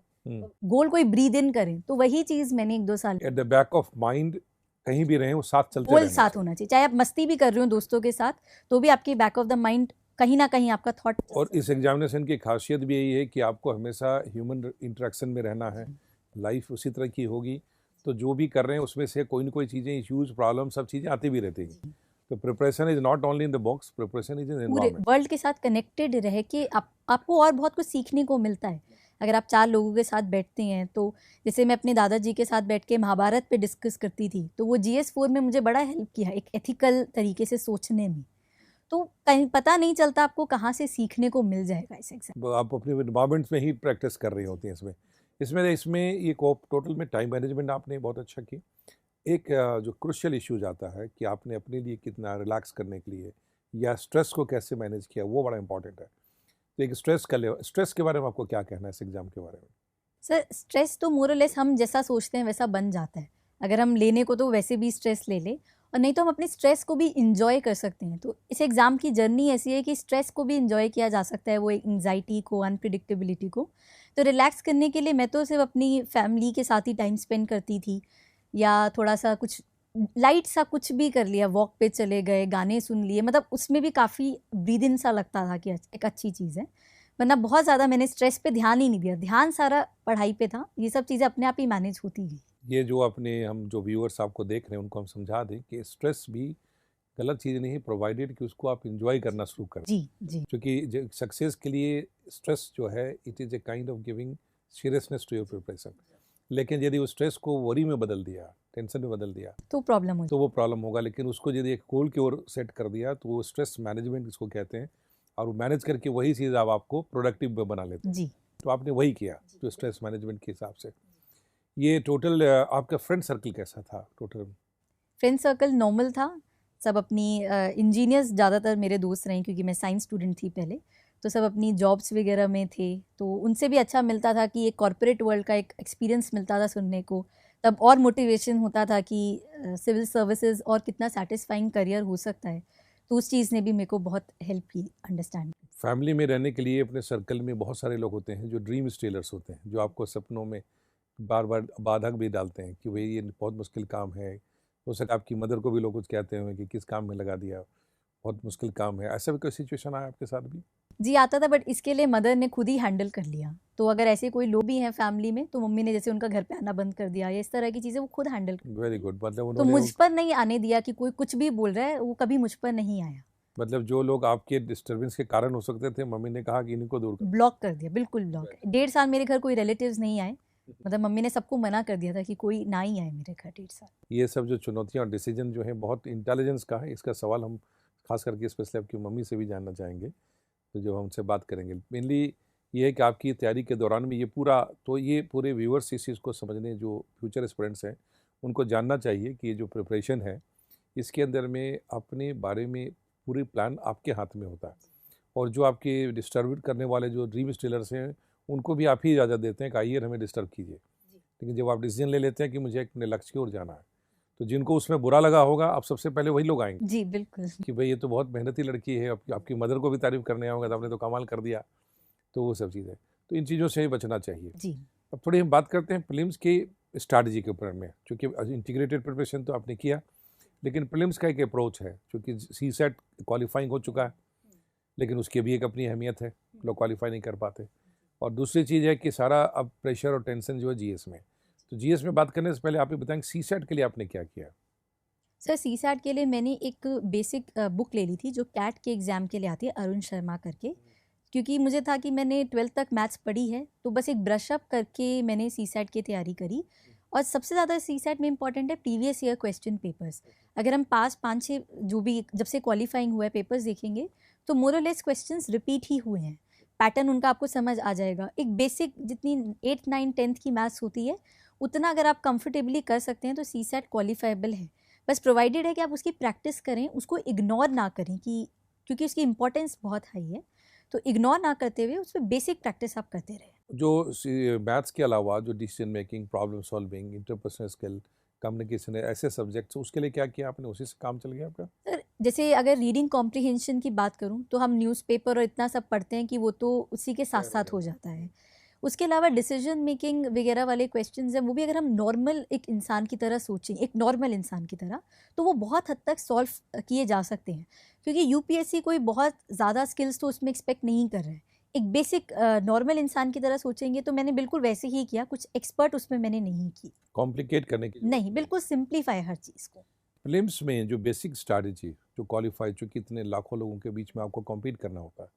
गोल को ही ब्रीथ इन करें। तो वही चीज़ मैंने 1-2 साल at the back of mind कहीं भी रहें वो साथ चलते गोल रहना साथ होना चाहिए। चाहे आप मस्ती भी कर रहे हो दोस्तों के साथ, तो भी आपके बैक ऑफ द माइंड कहीं ना कहीं आपका थॉट। और इस एग्जामिनेशन की खासियत भी यही है कि आपको हमेशा ह्यूमन इंटरेक्शन में रहना है। लाइफ उसी तरह की होगी, तो जो भी कर रहे हैं उसमें से कोई ना कोई चीज़ें, इश्यूज, प्रॉब्लम, सब चीज़ें आती भी रहती हैं। तो preparation is not only in the box, preparation is in पूरे एनवायरनमेंट। वर्ल्ड के साथ कनेक्टेड रह के आपको और बहुत कुछ सीखने को मिलता है। अगर आप 4 लोगों के साथ बैठते हैं, तो जैसे मैं अपने दादाजी के साथ बैठ के महाभारत पे डिस्कस करती थी, तो वो GS4 में मुझे बड़ा हेल्प किया एक एथिकल तरीके से सोचने में। तो कहीं पता नहीं चलता आपको कहाँ से सीखने को मिल जाएगा इस एग्जाम। आप अपने इन्वायरमेंट में ही प्रैक्टिस कर रही होती हैं इसमें। ये टोटल में टाइम मैनेजमेंट आपने बहुत अच्छा की। एक जो क्रुशियल इश्यूज आता है कि आपने अपने लिए कितना रिलैक्स करने के लिए या स्ट्रेस को कैसे मैनेज किया, वो बड़ा इंपॉर्टेंट है। तो एक स्ट्रेस के बारे में आपको क्या कहना है इस एग्ज़ाम के बारे में? सर स्ट्रेस तो मोर और लेस हम जैसा सोचते हैं वैसा बन जाता है। अगर हम लेने को तो वैसे भी स्ट्रेस ले ले, और नहीं तो हम अपने स्ट्रेस को भी इंजॉय कर सकते हैं। तो इस एग्ज़ाम की जर्नी ऐसी है कि स्ट्रेस को भी इंजॉय किया जा सकता है, वो एंग्जाइटी को, अनप्रिडिक्टेबिलिटी को। तो रिलैक्स करने के लिए मैं तो सिर्फ अपनी फैमिली के साथ ही टाइम स्पेंड करती थी, या थोड़ा सा कुछ लाइट सा कुछ भी कर लिया, वॉक पे चले गए, गाने सुन लिए, मतलब उसमें भी काफ़ी ब्रीद इन सा लगता था कि एक अच्छी चीज़ है। वरना बहुत ज़्यादा मैंने स्ट्रेस पे ध्यान ही नहीं दिया, ध्यान सारा पढ़ाई पे था। ये सब चीज़ें अपने आप ही मैनेज होती गई। ये जो अपने हम जो व्यूअर्स आपको देख रहे हैं उनको हम समझा दें कि स्ट्रेस भी गलत चीज़ नहीं है, प्रोवाइडेड कि उसको आप इंजॉय करना शुरू करें। जी जी क्योंकि सक्सेस के लिए स्ट्रेस जो है it is a kind of giving seriousness to your preparation. लेकिन यदि वो स्ट्रेस को वरी में बदल दिया, टेंशन में बदल दिया, तो प्रॉब्लम हो तो वो प्रॉब्लम होगा। लेकिन उसको यदि एक गोल की ओर सेट कर दिया तो वो स्ट्रेस मैनेजमेंट इसको कहते हैं, और वो मैनेज करके वही चीज़ आप आपको प्रोडक्टिव बना लेते हैं। जी। तो आपने वही किया तो स्ट्रेस मैनेजमेंट के हिसाब से। ये टोटल आपका फ्रेंड सर्कल कैसा था टोटल? फ्रेंड सर्कल नॉर्मल था, सब अपनी इंजीनियर्स ज़्यादातर मेरे दोस्त रहे क्योंकि मैं साइंस स्टूडेंट थी पहले, तो सब अपनी जॉब्स वगैरह में थे, तो उनसे भी अच्छा मिलता था कि एक कॉर्पोरेट वर्ल्ड का एक एक्सपीरियंस मिलता था सुनने को। तब और मोटिवेशन होता था कि सिविल सर्विसेज और कितना सेटिस्फाइंग करियर हो सकता है, तो उस चीज़ ने भी मेरे को बहुत हेल्प की अंडरस्टैंड। फैमिली में रहने के लिए अपने सर्कल में बहुत सारे लोग होते हैं जो ड्रीम स्टीलर्स होते हैं, जो आपको सपनों में बार बार बाधक भी डालते हैं कि भाई ये बहुत मुश्किल काम है। हो सकता है आपकी मदर को भी लोग कुछ कहते हैं कि किस काम में लगा दिया, बहुत मुश्किल काम है। ऐसा भी कोई सिचुएशन आया आपके साथ भी? जी आता था, बट इसके लिए मदर ने खुद ही हैंडल कर लिया। तो अगर ऐसे कोई लोग भी हैं फैमिली में, तो मम्मी ने जैसे उनका घर पे आना बंद कर दिया या इस तरह की चीज़ें वो खुद हैंडल कर। Very good. मतलब तो उन्होंने मुझ पर नहीं आने दिया कि कोई कुछ भी बोल रहा है, वो कभी मुझ पर नहीं आया। मतलब जो लोग आपके डिस्टर्बेंस के कारण हो सकते थे, मम्मी ने कहा कि इनको दूर कर। ब्लॉक कर दिया, बिल्कुल ब्लॉक। 1.5 साल मेरे घर कोई रिलेटिव्स नहीं आए, मतलब मम्मी ने सबको मना कर दिया था कि कोई ना ही आए मेरे घर 1.5 साल। ये सब जो चुनौतियाँ और डिसीजन जो है बहुत इंटेलिजेंस का है। इसका सवाल हम खास करके स्पेशली आपकी मम्मी से भी जानना चाहेंगे, तो जो हमसे बात करेंगे मेनली ये है कि आपकी तैयारी के दौरान में ये पूरे व्यूअर्स इस चीज़ को समझने, जो फ्यूचर एस्पिरेंट्स हैं उनको जानना चाहिए कि ये जो प्रिपरेशन है इसके अंदर में अपने बारे में पूरी प्लान आपके हाथ में होता है, और जो आपके डिस्टर्ब करने वाले जो ड्रीम स्टीलर्स हैं उनको भी आप ही इजाज़त देते हैं कि आइए हमें डिस्टर्ब कीजिए। लेकिन जब आप डिसीजन ले लेते हैं कि मुझे अपने लक्ष्य की ओर जाना है, तो जिनको उसमें बुरा लगा होगा आप सबसे पहले वही लोग आएंगे जी बिल्कुल। कि भाई ये तो बहुत मेहनती लड़की है, आपकी मदर को भी तारीफ करने आओगे तो आपने तो कमाल कर दिया। तो वो सब चीज़ें, तो इन चीज़ों से ही बचना चाहिए। जी अब थोड़ी हम बात करते हैं प्रीलिम्स की स्ट्रैटेजी के ऊपर में, क्योंकि इंटीग्रेटेड प्रिपरेशन तो आपने किया, लेकिन प्रीलिम्स का एक अप्रोच है, क्योंकि सीसेट क्वालिफाइंग हो चुका है, लेकिन उसकी भी एक अपनी अहमियत है, लोग क्वालिफाई नहीं कर पाते। और दूसरी चीज़ है कि सारा अब प्रेशर और टेंशन जो है जीएस में। तो जीएस में बात करने से पहले आप ये बताएंगे सीसेट के लिए आपने क्या किया? सर, सीसैट के लिए मैंने एक बेसिक बुक ले ली थी जो कैट के एग्ज़ाम के लिए आती है, अरुण शर्मा करके, क्योंकि मुझे था कि मैंने 12th तक मैथ्स पढ़ी है, तो बस एक ब्रश अप करके मैंने सीसैट की तैयारी करी। और सबसे ज़्यादा सीसैट में इंपॉर्टेंट है प्रीवियस ईयर क्वेश्चन पेपर्स। अगर हम पास 5-6 जो भी जब से क्वालिफाइंग हुआ है पेपर्स देखेंगे, तो मोर और लेस क्वेश्चंस रिपीट ही हुए हैं, पैटर्न उनका आपको समझ आ जाएगा। एक बेसिक जितनी 8th 9th 10th की मैथ्स होती है, उतना अगर आप कंफर्टेबली कर सकते हैं तो सीसैट क्वालिफाइबल है। बस प्रोवाइडेड है कि आप उसकी प्रैक्टिस करें, उसको इग्नोर ना करें, कि क्योंकि उसकी इंपॉर्टेंस बहुत हाई है, तो इग्नोर ना करते हुए उस पर बेसिक प्रैक्टिस आप करते रहें। जो मैथ्स के अलावा जो decision making, problem solving, interpersonal skill, communication है, ऐसे सब्जेक्ट्स, उसके लिए क्या किया आपने? उसी से काम चल गया आपका? सर, जैसे अगर रीडिंग कॉम्प्रिहेंशन की बात करूं तो हम न्यूज़पेपर और इतना सब पढ़ते हैं कि वो तो उसी के साथ साथ हो जाता है। उसके अलावा डिसीजन मेकिंग वगैरह वाले क्वेश्चंस हैं, वो भी अगर हम नॉर्मल एक इंसान की तरह सोचें, एक नॉर्मल इंसान की तरह, तो वो बहुत हद तक सॉल्व किए जा सकते हैं, क्योंकि यूपीएससी कोई बहुत ज़्यादा स्किल्स तो उसमें एक्सपेक्ट नहीं कर रहे हैं। एक बेसिक नॉर्मल इंसान की तरह सोचेंगे तो मैंने बिल्कुल वैसे ही किया, कुछ एक्सपर्ट उसमें मैंने नहीं की। कॉम्प्लिकेट करने की नहीं, बिल्कुल सिंप्लीफाई हर चीज़ को। प्रीलिम्स में जो बेसिक स्ट्रैटेजी, जो क्वालिफाई, चूँकि इतने लाखों लोगों के बीच में आपको कॉम्पीट करना होता है,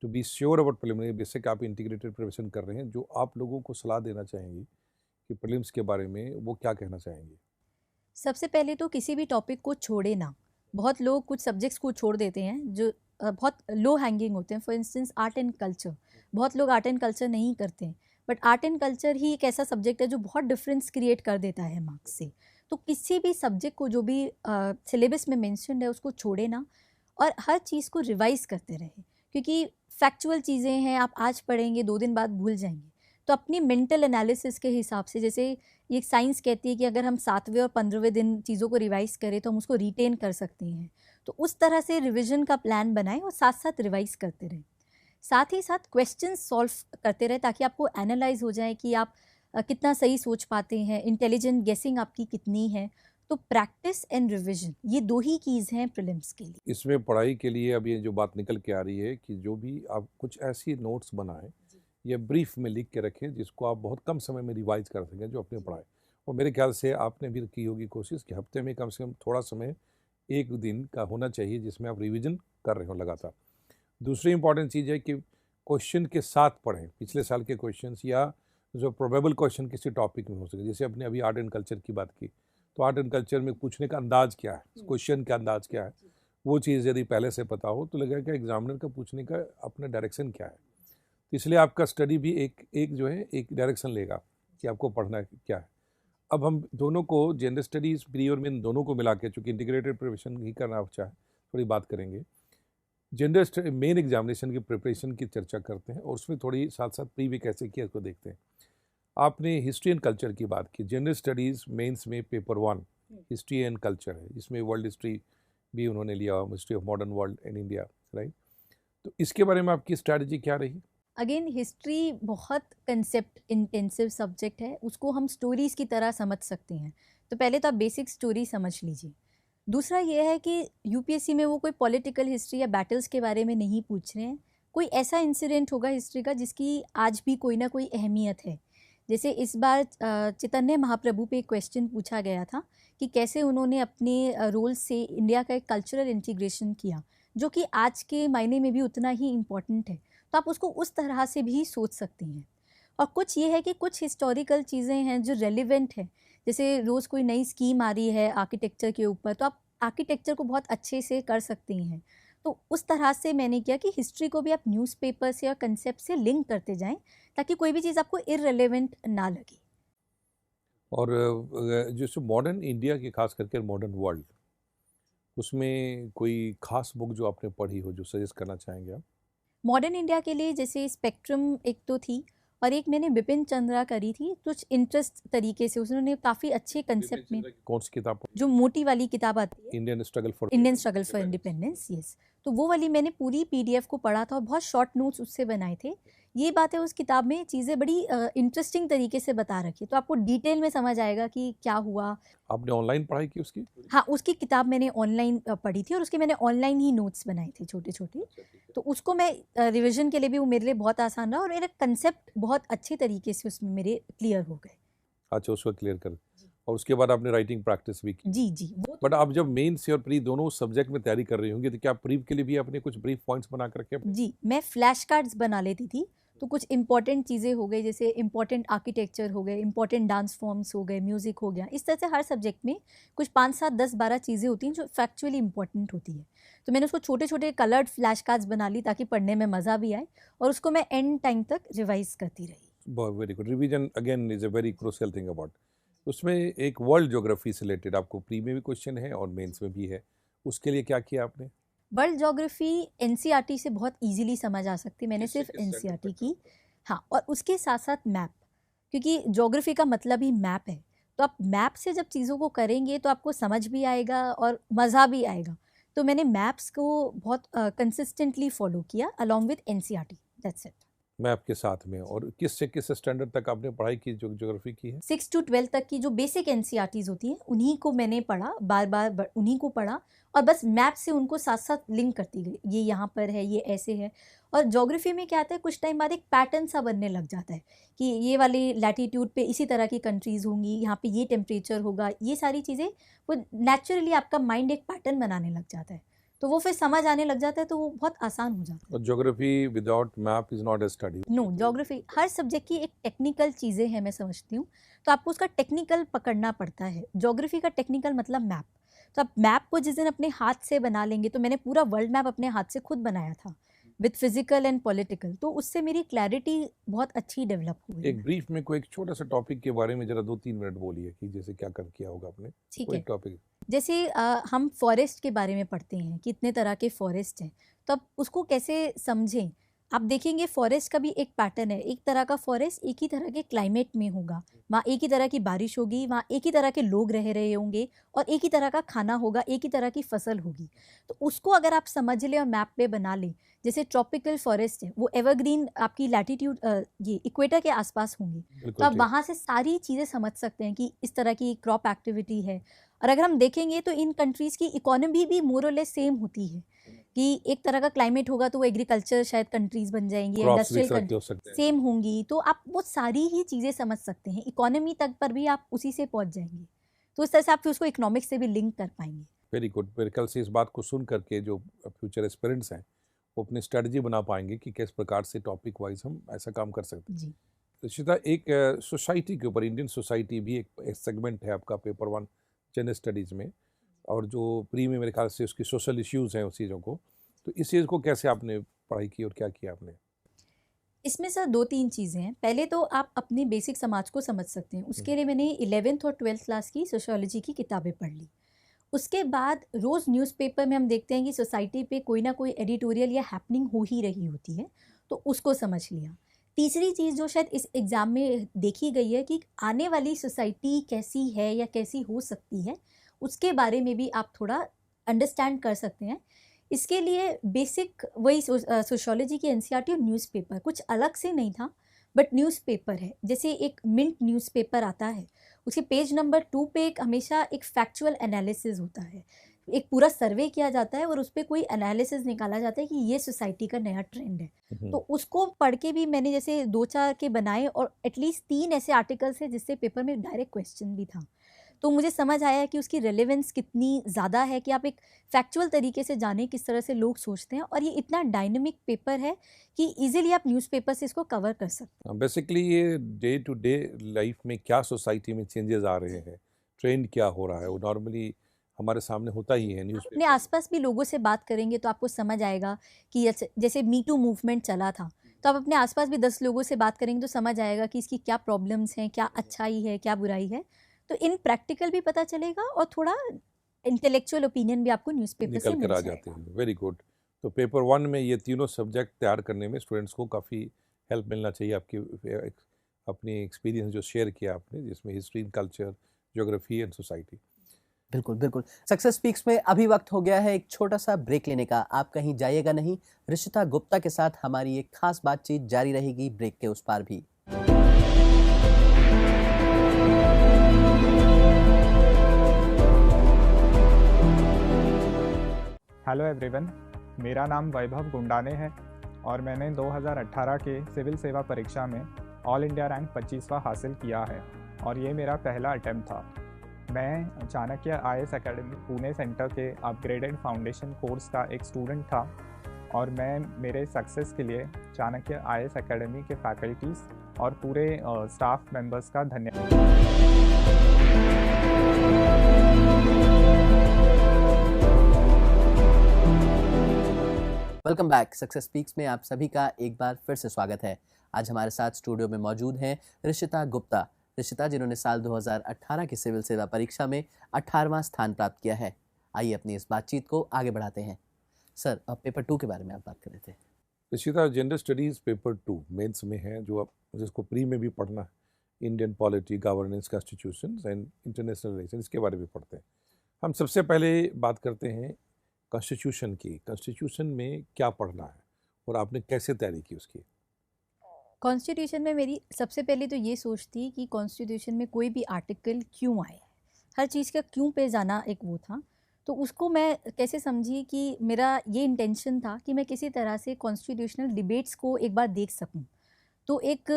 to be sure about preliminary, basic आप इंटीग्रेटेड प्रिपरेशन कर रहे हैं, जो आप लोगों को सलाह देना चाहेंगी कि प्रीलिम्स के बारे में वो क्या कहना चाहेंगी? सबसे पहले तो किसी भी टॉपिक को छोड़े ना। बहुत लोग कुछ सब्जेक्ट्स को छोड़ देते हैं जो बहुत लो हैंगिंग होते हैं। For instance art and culture, बहुत लोग आर्ट एंड कल्चर नहीं करते हैं, बट आर्ट एंड कल्चर ही एक ऐसा सब्जेक्ट है जो बहुत डिफरेंस क्रिएट कर देता है मार्क्स से। तो किसी भी सब्जेक्ट को जो भी सिलेबस में मेंशन्ड है उसको छोड़े ना, और हर चीज़ को रिवाइज करते रहे, क्योंकि फैक्चुअल चीज़ें हैं, आप आज पढ़ेंगे 2 दिन बाद भूल जाएंगे। तो अपनी मेंटल एनालिसिस के हिसाब से, जैसे ये साइंस कहती है कि अगर हम 7वें और 15वें दिन चीज़ों को रिवाइज करें तो हम उसको रिटेन कर सकते हैं, तो उस तरह से रिविजन का प्लान बनाएं और साथ साथ रिवाइज करते रहें। साथ ही साथ क्वेश्चन सॉल्व करते रहें ताकि आपको एनालाइज हो जाए कि आप कितना सही सोच पाते हैं, इंटेलिजेंट गेसिंग आपकी कितनी है। तो प्रैक्टिस एंड रिविजन, ये 2 ही कीज़ हैं प्रीलिम्स के लिए। इसमें पढ़ाई के लिए अब ये जो बात निकल के आ रही है कि जो भी आप कुछ ऐसी नोट्स बनाएं या ब्रीफ में लिख के रखें जिसको आप बहुत कम समय में रिवाइज कर सकें जो आपने पढ़ा है। और मेरे ख्याल से आपने भी की होगी कोशिश कि हफ्ते में कम से कम थोड़ा समय 1 दिन का होना चाहिए जिसमें आप रिवीजन कर रहे हो लगातार। दूसरी इंपॉर्टेंट चीज़ है कि क्वेश्चन के साथ पढ़ें, पिछले साल के क्वेश्चंस या जो प्रोबेबल क्वेश्चन किसी टॉपिक में हो सके। जैसे अपने अभी आर्ट एंड कल्चर की बात की, तो आर्ट एंड कल्चर में पूछने का अंदाज क्या है, क्वेश्चन का अंदाज क्या है, वो चीज़ यदि पहले से पता हो तो लगेगा कि एग्जामिनर का पूछने का अपना डायरेक्शन क्या है। तो इसलिए आपका स्टडी भी एक जो है एक डायरेक्शन लेगा कि आपको पढ़ना क्या है। अब हम दोनों को जनरल स्टडीज़ प्री और मेन दोनों को मिला के, चूँकि इंटीग्रेटेड प्रिपरेशन ही करना आप चाहे, थोड़ी बात करेंगे। जनरल मेन एग्जामिनेशन की प्रिपरेशन की चर्चा करते हैं और उसमें थोड़ी साथ साथ प्री भी कैसे किया इसको देखते हैं। आपने हिस्ट्री एंड कल्चर की बात की। जनरल स्टडीज़ मेंस में पेपर 1 हिस्ट्री एंड कल्चर है, इसमें वर्ल्ड हिस्ट्री भी उन्होंने लिया, history of modern world in India, right. तो इसके बारे में आपकी स्ट्रैटेजी क्या रही? अगेन हिस्ट्री बहुत कंसेप्ट इंटेंसिव सब्जेक्ट है, उसको हम स्टोरीज़ की तरह समझ सकते हैं। तो पहले तो आप बेसिक स्टोरी समझ लीजिए। दूसरा ये है कि यूपीएससी में वो कोई पॉलिटिकल हिस्ट्री या बैटल्स के बारे में नहीं पूछ रहे हैं, कोई ऐसा इंसिडेंट होगा हिस्ट्री का जिसकी आज भी कोई ना कोई अहमियत है। जैसे इस बार चैतन्य महाप्रभु पे एक क्वेश्चन पूछा गया था कि कैसे उन्होंने अपने रोल से इंडिया का एक कल्चरल इंटीग्रेशन किया, जो कि आज के मायने में भी उतना ही इम्पोर्टेंट है। तो आप उसको उस तरह से भी सोच सकते हैं। और कुछ ये है कि कुछ हिस्टोरिकल चीज़ें हैं जो रेलिवेंट है, जैसे रोज़ कोई नई स्कीम आ रही है आर्किटेक्चर के ऊपर, तो आप आर्किटेक्चर को बहुत अच्छे से कर सकते हैं। तो उस तरह से मैंने किया कि हिस्ट्री को भी आप न्यूज़पेपर से और कंसेप्ट से लिंक करते जाएं ताकि कोई भी चीज़ आपको इररिलेवेंट ना लगे। और जैसे मॉडर्न इंडिया की, खास करके मॉडर्न वर्ल्ड, उसमें कोई खास बुक जो आपने पढ़ी हो जो सजेस्ट करना चाहेंगे आप? मॉडर्न इंडिया के लिए जैसे स्पेक्ट्रम एक तो थी, और एक मैंने बिपिन चंद्रा करी थी, कुछ इंटरेस्ट तरीके से उन्होंने काफ़ी अच्छे कंसेप्ट में। कौन सी किताब? जो मोटी वाली किताब आती है, Indian struggle for independence, yes. तो वो वाली मैंने पूरी पीडीएफ को पढ़ा था और बहुत शॉर्ट नोट्स उससे बनाए थे। ये बातें उस किताब में चीज़ें बड़ी इंटरेस्टिंग तरीके से बता रखी है, तो आपको डिटेल में समझ आएगा कि क्या हुआ। आपने ऑनलाइन पढ़ाई की उसकी? हाँ, उसकी किताब मैंने ऑनलाइन पढ़ी थी और उसके मैंने ऑनलाइन ही नोट्स बनाए थे छोटे छोटे। तो उसको मैं रिवीजन के लिए भी वो मेरे लिए बहुत आसान रहा और मेरे कंसेप्ट बहुत अच्छे तरीके से उसमें मेरे क्लियर हो गए। अच्छा, उसको क्लियर कर। और उसके बाद आपने राइटिंग प्रैक्टिस भी की? जी जी। बट आप जब मेन से और प्री दोनों सब्जेक्ट में तैयारी कर रही होंगी तो क्या प्री के लिए भी आपने कुछ ब्रीफ पॉइंट्स बना कर रखे? जी, मैं फ्लैश कार्ड्स बना लेती थी। तो कुछ इंपॉर्टेंट चीज़ें हो गई, जैसे इंपॉर्टेंट आर्किटेक्चर हो गए, इंपॉर्टेंट डांस फॉर्म्स हो गए, म्यूज़िक हो गया। इस तरह से हर सब्जेक्ट में कुछ 5, 7, 10, 12 चीज़ें होती हैं जो फैक्चुअली इंपॉर्टेंट होती है। तो मैंने उसको छोटे छोटे कलर्ड फ्लैश कार्ड्स बना ली ताकि पढ़ने में मज़ा भी आए, और उसको मैं एंड टाइम तक रिवाइज करती रही। Very good. Revision again is a very crucial thing about. उसमें एक वर्ल्ड ज्योग्राफी से रिलेटेड आपको प्री में भी क्वेश्चन है और मेंस में भी है, उसके लिए क्या किया आपने? वर्ल्ड ज्योग्राफी एनसीईआरटी से बहुत इजीली समझ आ सकती है, मैंने सिर्फ एनसीईआरटी की। हाँ, और उसके साथ साथ मैप, क्योंकि ज्योग्राफी का मतलब ही मैप है। तो आप मैप से जब चीज़ों को करेंगे तो आपको समझ भी आएगा और मज़ा भी आएगा। तो मैंने मैप्स को बहुत कंसिस्टेंटली फॉलो किया along with NCERT, that's it. Map के साथ में। और किस से किस स्टैंडर्ड तक आपने पढ़ाई की, जो ज्योग्राफी की है? 6 to 12 तक की जो बेसिक एनसीईआरटीज़ होती हैं उन्हीं को मैंने पढ़ा, बार बार उन्हीं को पढ़ा, और बस मैप से उनको साथ साथ लिंक करती गई, ये यहाँ पर है, ये ऐसे है। और ज्योग्राफी में क्या आता है, कुछ टाइम बाद एक पैटर्न सा बनने लग जाता है कि ये वाली लैटीट्यूड पे इसी तरह की कंट्रीज़ होंगी, यहाँ पे ये टेम्परेचर होगा, ये सारी चीज़ें वो नेचुरली आपका माइंड एक पैटर्न बनाने लग जाता है, तो वो फिर समझ आने लग जाता है, तो वो बहुत आसान हो जाता है। और geography without map is not a study? No, geography हर सब्जेक्ट की एक टेक्निकल चीज़ें हैं, मैं समझती हूँ। तो आपको उसका टेक्निकल पकड़ना पड़ता है। ज्योग्राफी का टेक्निकल मतलब मैप। तो आप मैप को जिस दिन अपने हाथ से बना लेंगे, तो मैंने पूरा वर्ल्ड मैप अपने हाथ से खुद बनाया था। विद फिजिकल एंड पॉलिटिकल, तो उससे मेरी क्लैरिटी बहुत अच्छी डेवलप हुई एक है। ब्रीफ में कोई एक छोटा सा टॉपिक के बारे में जरा 2-3 मिनट बोलिए कि जैसे क्या कर किया होगा आपने, ठीक कोई है, टॉपिक। जैसे हम फॉरेस्ट के बारे में पढ़ते हैं, कितने तरह के फॉरेस्ट हैं, तो अब उसको कैसे समझें। आप देखेंगे फॉरेस्ट का भी एक पैटर्न है, एक तरह का फॉरेस्ट एक ही तरह के क्लाइमेट में होगा, वहाँ एक ही तरह की बारिश होगी, वहाँ एक ही तरह के लोग रह रहे होंगे, और एक ही तरह का खाना होगा, एक ही तरह की फसल होगी। तो उसको अगर आप समझ लें और मैप पे बना लें, जैसे ट्रॉपिकल फॉरेस्ट है वो एवरग्रीन आपकी लैटिट्यूड ये इक्वेटर के आसपास होंगी, तो बिल्कुल आप ठीक। वहाँ से सारी चीज़ें समझ सकते हैं कि इस तरह की क्रॉप एक्टिविटी है। और अगर हम देखेंगे तो इन कंट्रीज़ की इकोनॉमी भी मोर और लेस सेम होती है, कि एक तरह का क्लाइमेट होगा तो वो एग्रीकल्चर शायद कंट्रीज़ बन जाएंगी, क्रॉप्स भी इस इंडस्ट्रियल तरह के हो सकते हैं। सेम होंगी, तो आप वो सारी ही चीज़ें समझ सकते हैं, इकोनॉमी तक पर भी आप उसी से पहुंच जाएंगे। तो इस तरह से आप फिर उसको इकोनॉमिक्स से भी लिंक कर पाएंगे। Very good. मेरे ख्याल से इस बात को सुन करके जो फ्यूचर एस्पिरेंट्स हैं वो अपनी स्ट्रेटजी बना पाएंगे कि किस प्रकार से टॉपिक वाइज हम ऐसा काम कर सकते हैं। जी। रशिता, एक सोसाइटी के ऊपर, इंडियन सोसाइटी भी एक सेगमेंट है आपका पेपर 1 जनरल स्टडीज़ में, और जो प्री में मेरे ख्याल से उसकी सोशल इश्यूज़ हैं उस चीज़ों को, तो इस चीज़ को कैसे आपने पढ़ाई की और क्या किया आपने? इसमें सर 2-3 चीज़ें हैं। पहले तो आप अपने बेसिक समाज को समझ सकते हैं, उसके लिए मैंने 11th और 12th क्लास की सोशियोलॉजी की किताबें पढ़ ली। उसके बाद रोज़ न्यूज़पेपर में हम देखते हैं कि सोसाइटी पे कोई ना कोई एडिटोरियल या हैपनिंग हो ही रही होती है, तो उसको समझ लिया। तीसरी चीज़ जो शायद इस एग्ज़ाम में देखी गई है कि आने वाली सोसाइटी कैसी है या कैसी हो सकती है, उसके बारे में भी आप थोड़ा अंडरस्टैंड कर सकते हैं। इसके लिए बेसिक वही सोशियोलॉजी की एनसीईआरटी और न्यूज़पेपर, कुछ अलग से नहीं था, बट न्यूज़पेपर है। जैसे एक मिंट न्यूज़पेपर आता है, उसके पेज नंबर 2 पे एक हमेशा एक फैक्चुअल एनालिसिस होता है, एक पूरा सर्वे किया जाता है और उस पे कोई एनालिसिस निकाला जाता है कि ये सोसाइटी का नया ट्रेंड है। तो उसको पढ़ के भी मैंने जैसे 2-4 के बनाए, और एटलीस्ट 3 ऐसे आर्टिकल्स हैं जिससे पेपर में डायरेक्ट क्वेश्चन भी था। तो मुझे समझ आया कि उसकी रेलेवेंस कितनी ज़्यादा है कि आप एक फैक्चुअल तरीके से जानें किस तरह से लोग सोचते हैं, और ये इतना डायनेमिक पेपर है कि इजीली आप न्यूज़पेपर से इसको कवर कर सकते हैं। बेसिकली ये डे टू डे लाइफ में क्या सोसाइटी में चेंजेस आ रहे हैं, ट्रेंड क्या हो रहा है, वो नॉर्मली हमारे सामने होता ही है अपने न्यूज़पेपर। आसपास भी लोगों से बात करेंगे तो आपको समझ आएगा कि जैसे मी टू मूवमेंट चला था, तो आप अपने आसपास भी 10 लोगों से बात करेंगे तो समझ आएगा कि इसकी क्या प्रॉब्लम्स हैं, क्या अच्छाई है, क्या बुराई है। तो इन प्रैक्टिकल भी पता चलेगा और थोड़ा इंटेलेक्चुअल ओपिनियन भी आपको न्यूज़पेपर से निकल मिल कर आ जाएगा। जाते हैं। Very good. तो पेपर 1 में ये तीनों सब्जेक्ट तैयार करने में स्टूडेंट्स को काफ़ी हेल्प मिलना चाहिए। आपकी अपनी एक्सपीरियंस जो शेयर किया आपने, जिसमें history, culture, geography and society. बिल्कुल बिल्कुल। सक्सेस स्पीक्स में अभी वक्त हो गया है एक छोटा सा ब्रेक लेने का। आप कहीं जाइएगा नहीं, ऋषिता गुप्ता के साथ हमारी एक खास बातचीत जारी रहेगी ब्रेक के उस पार भी। हेलो एवरीवन, मेरा नाम वैभव गुंडाने है और मैंने 2018 के सिविल सेवा परीक्षा में ऑल इंडिया रैंक 25वां हासिल किया है और ये मेरा पहला अटेम्प्ट था। मैं Chanakya IAS academy Pune centre के अपग्रेडेड फाउंडेशन कोर्स का एक स्टूडेंट था और मैं मेरे सक्सेस के लिए चाणक्य IAS एकेडमी के फैकल्टीज़ और पूरे स्टाफ मेंबर्स का धन्यवाद। Welcome back. सक्सेस स्पीक्स में आप सभी का एक बार फिर से स्वागत है। आज हमारे साथ स्टूडियो में मौजूद हैं ऋषिता गुप्ता। ऋषिता जिन्होंने साल 2018 की सिविल सेवा परीक्षा में 18वां स्थान प्राप्त किया है। आइए अपनी इस बातचीत को आगे बढ़ाते हैं। सर, अब पेपर 2 के बारे में आप बात कर रहे थे। Rishita, general studies paper 2 mains में है, जो आप जिसको प्री में भी पढ़ना है, Indian polity, governance, constitutions and international relation, इसके बारे में पढ़ते हैं। हम सबसे पहले बात करते हैं कॉन्स्टिट्यूशन की। कॉन्स्टिट्यूशन में क्या पढ़ना है और आपने कैसे तैयारी की उसकी? कॉन्स्टिट्यूशन में मेरी सबसे पहले तो ये सोच थी कि कॉन्स्टिट्यूशन में कोई भी आर्टिकल क्यों आए, हर चीज़ का क्यों पे जाना एक वो था। तो उसको मैं कैसे समझी कि मेरा ये इंटेंशन था कि मैं किसी तरह से कॉन्स्टिट्यूशनल डिबेट्स को एक बार देख सकूं। तो एक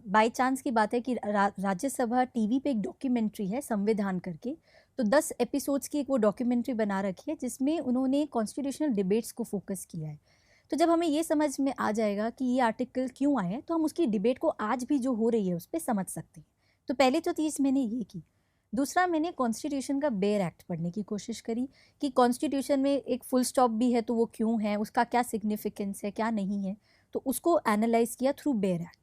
बाय चांस की बात है कि राज्यसभा टीवी पे एक डॉक्यूमेंट्री है संविधान करके, तो 10 एपिसोड्स की एक वो डॉक्यूमेंट्री बना रखी है जिसमें उन्होंने कॉन्स्टिट्यूशनल डिबेट्स को फोकस किया है। तो जब हमें ये समझ में आ जाएगा कि ये आर्टिकल क्यों आए हैं, तो हम उसकी डिबेट को आज भी जो हो रही है उस पर समझ सकते हैं। तो पहले तो चीज़ मैंने ये की। दूसरा, मैंने कॉन्स्टिट्यूशन का बेयर एक्ट पढ़ने की कोशिश करी कि कॉन्स्टिट्यूशन में एक फुल स्टॉप भी है तो वो क्यों है, उसका क्या सिग्निफिकेंस है, क्या नहीं है, तो उसको एनालाइज किया थ्रू बेयर एक्ट।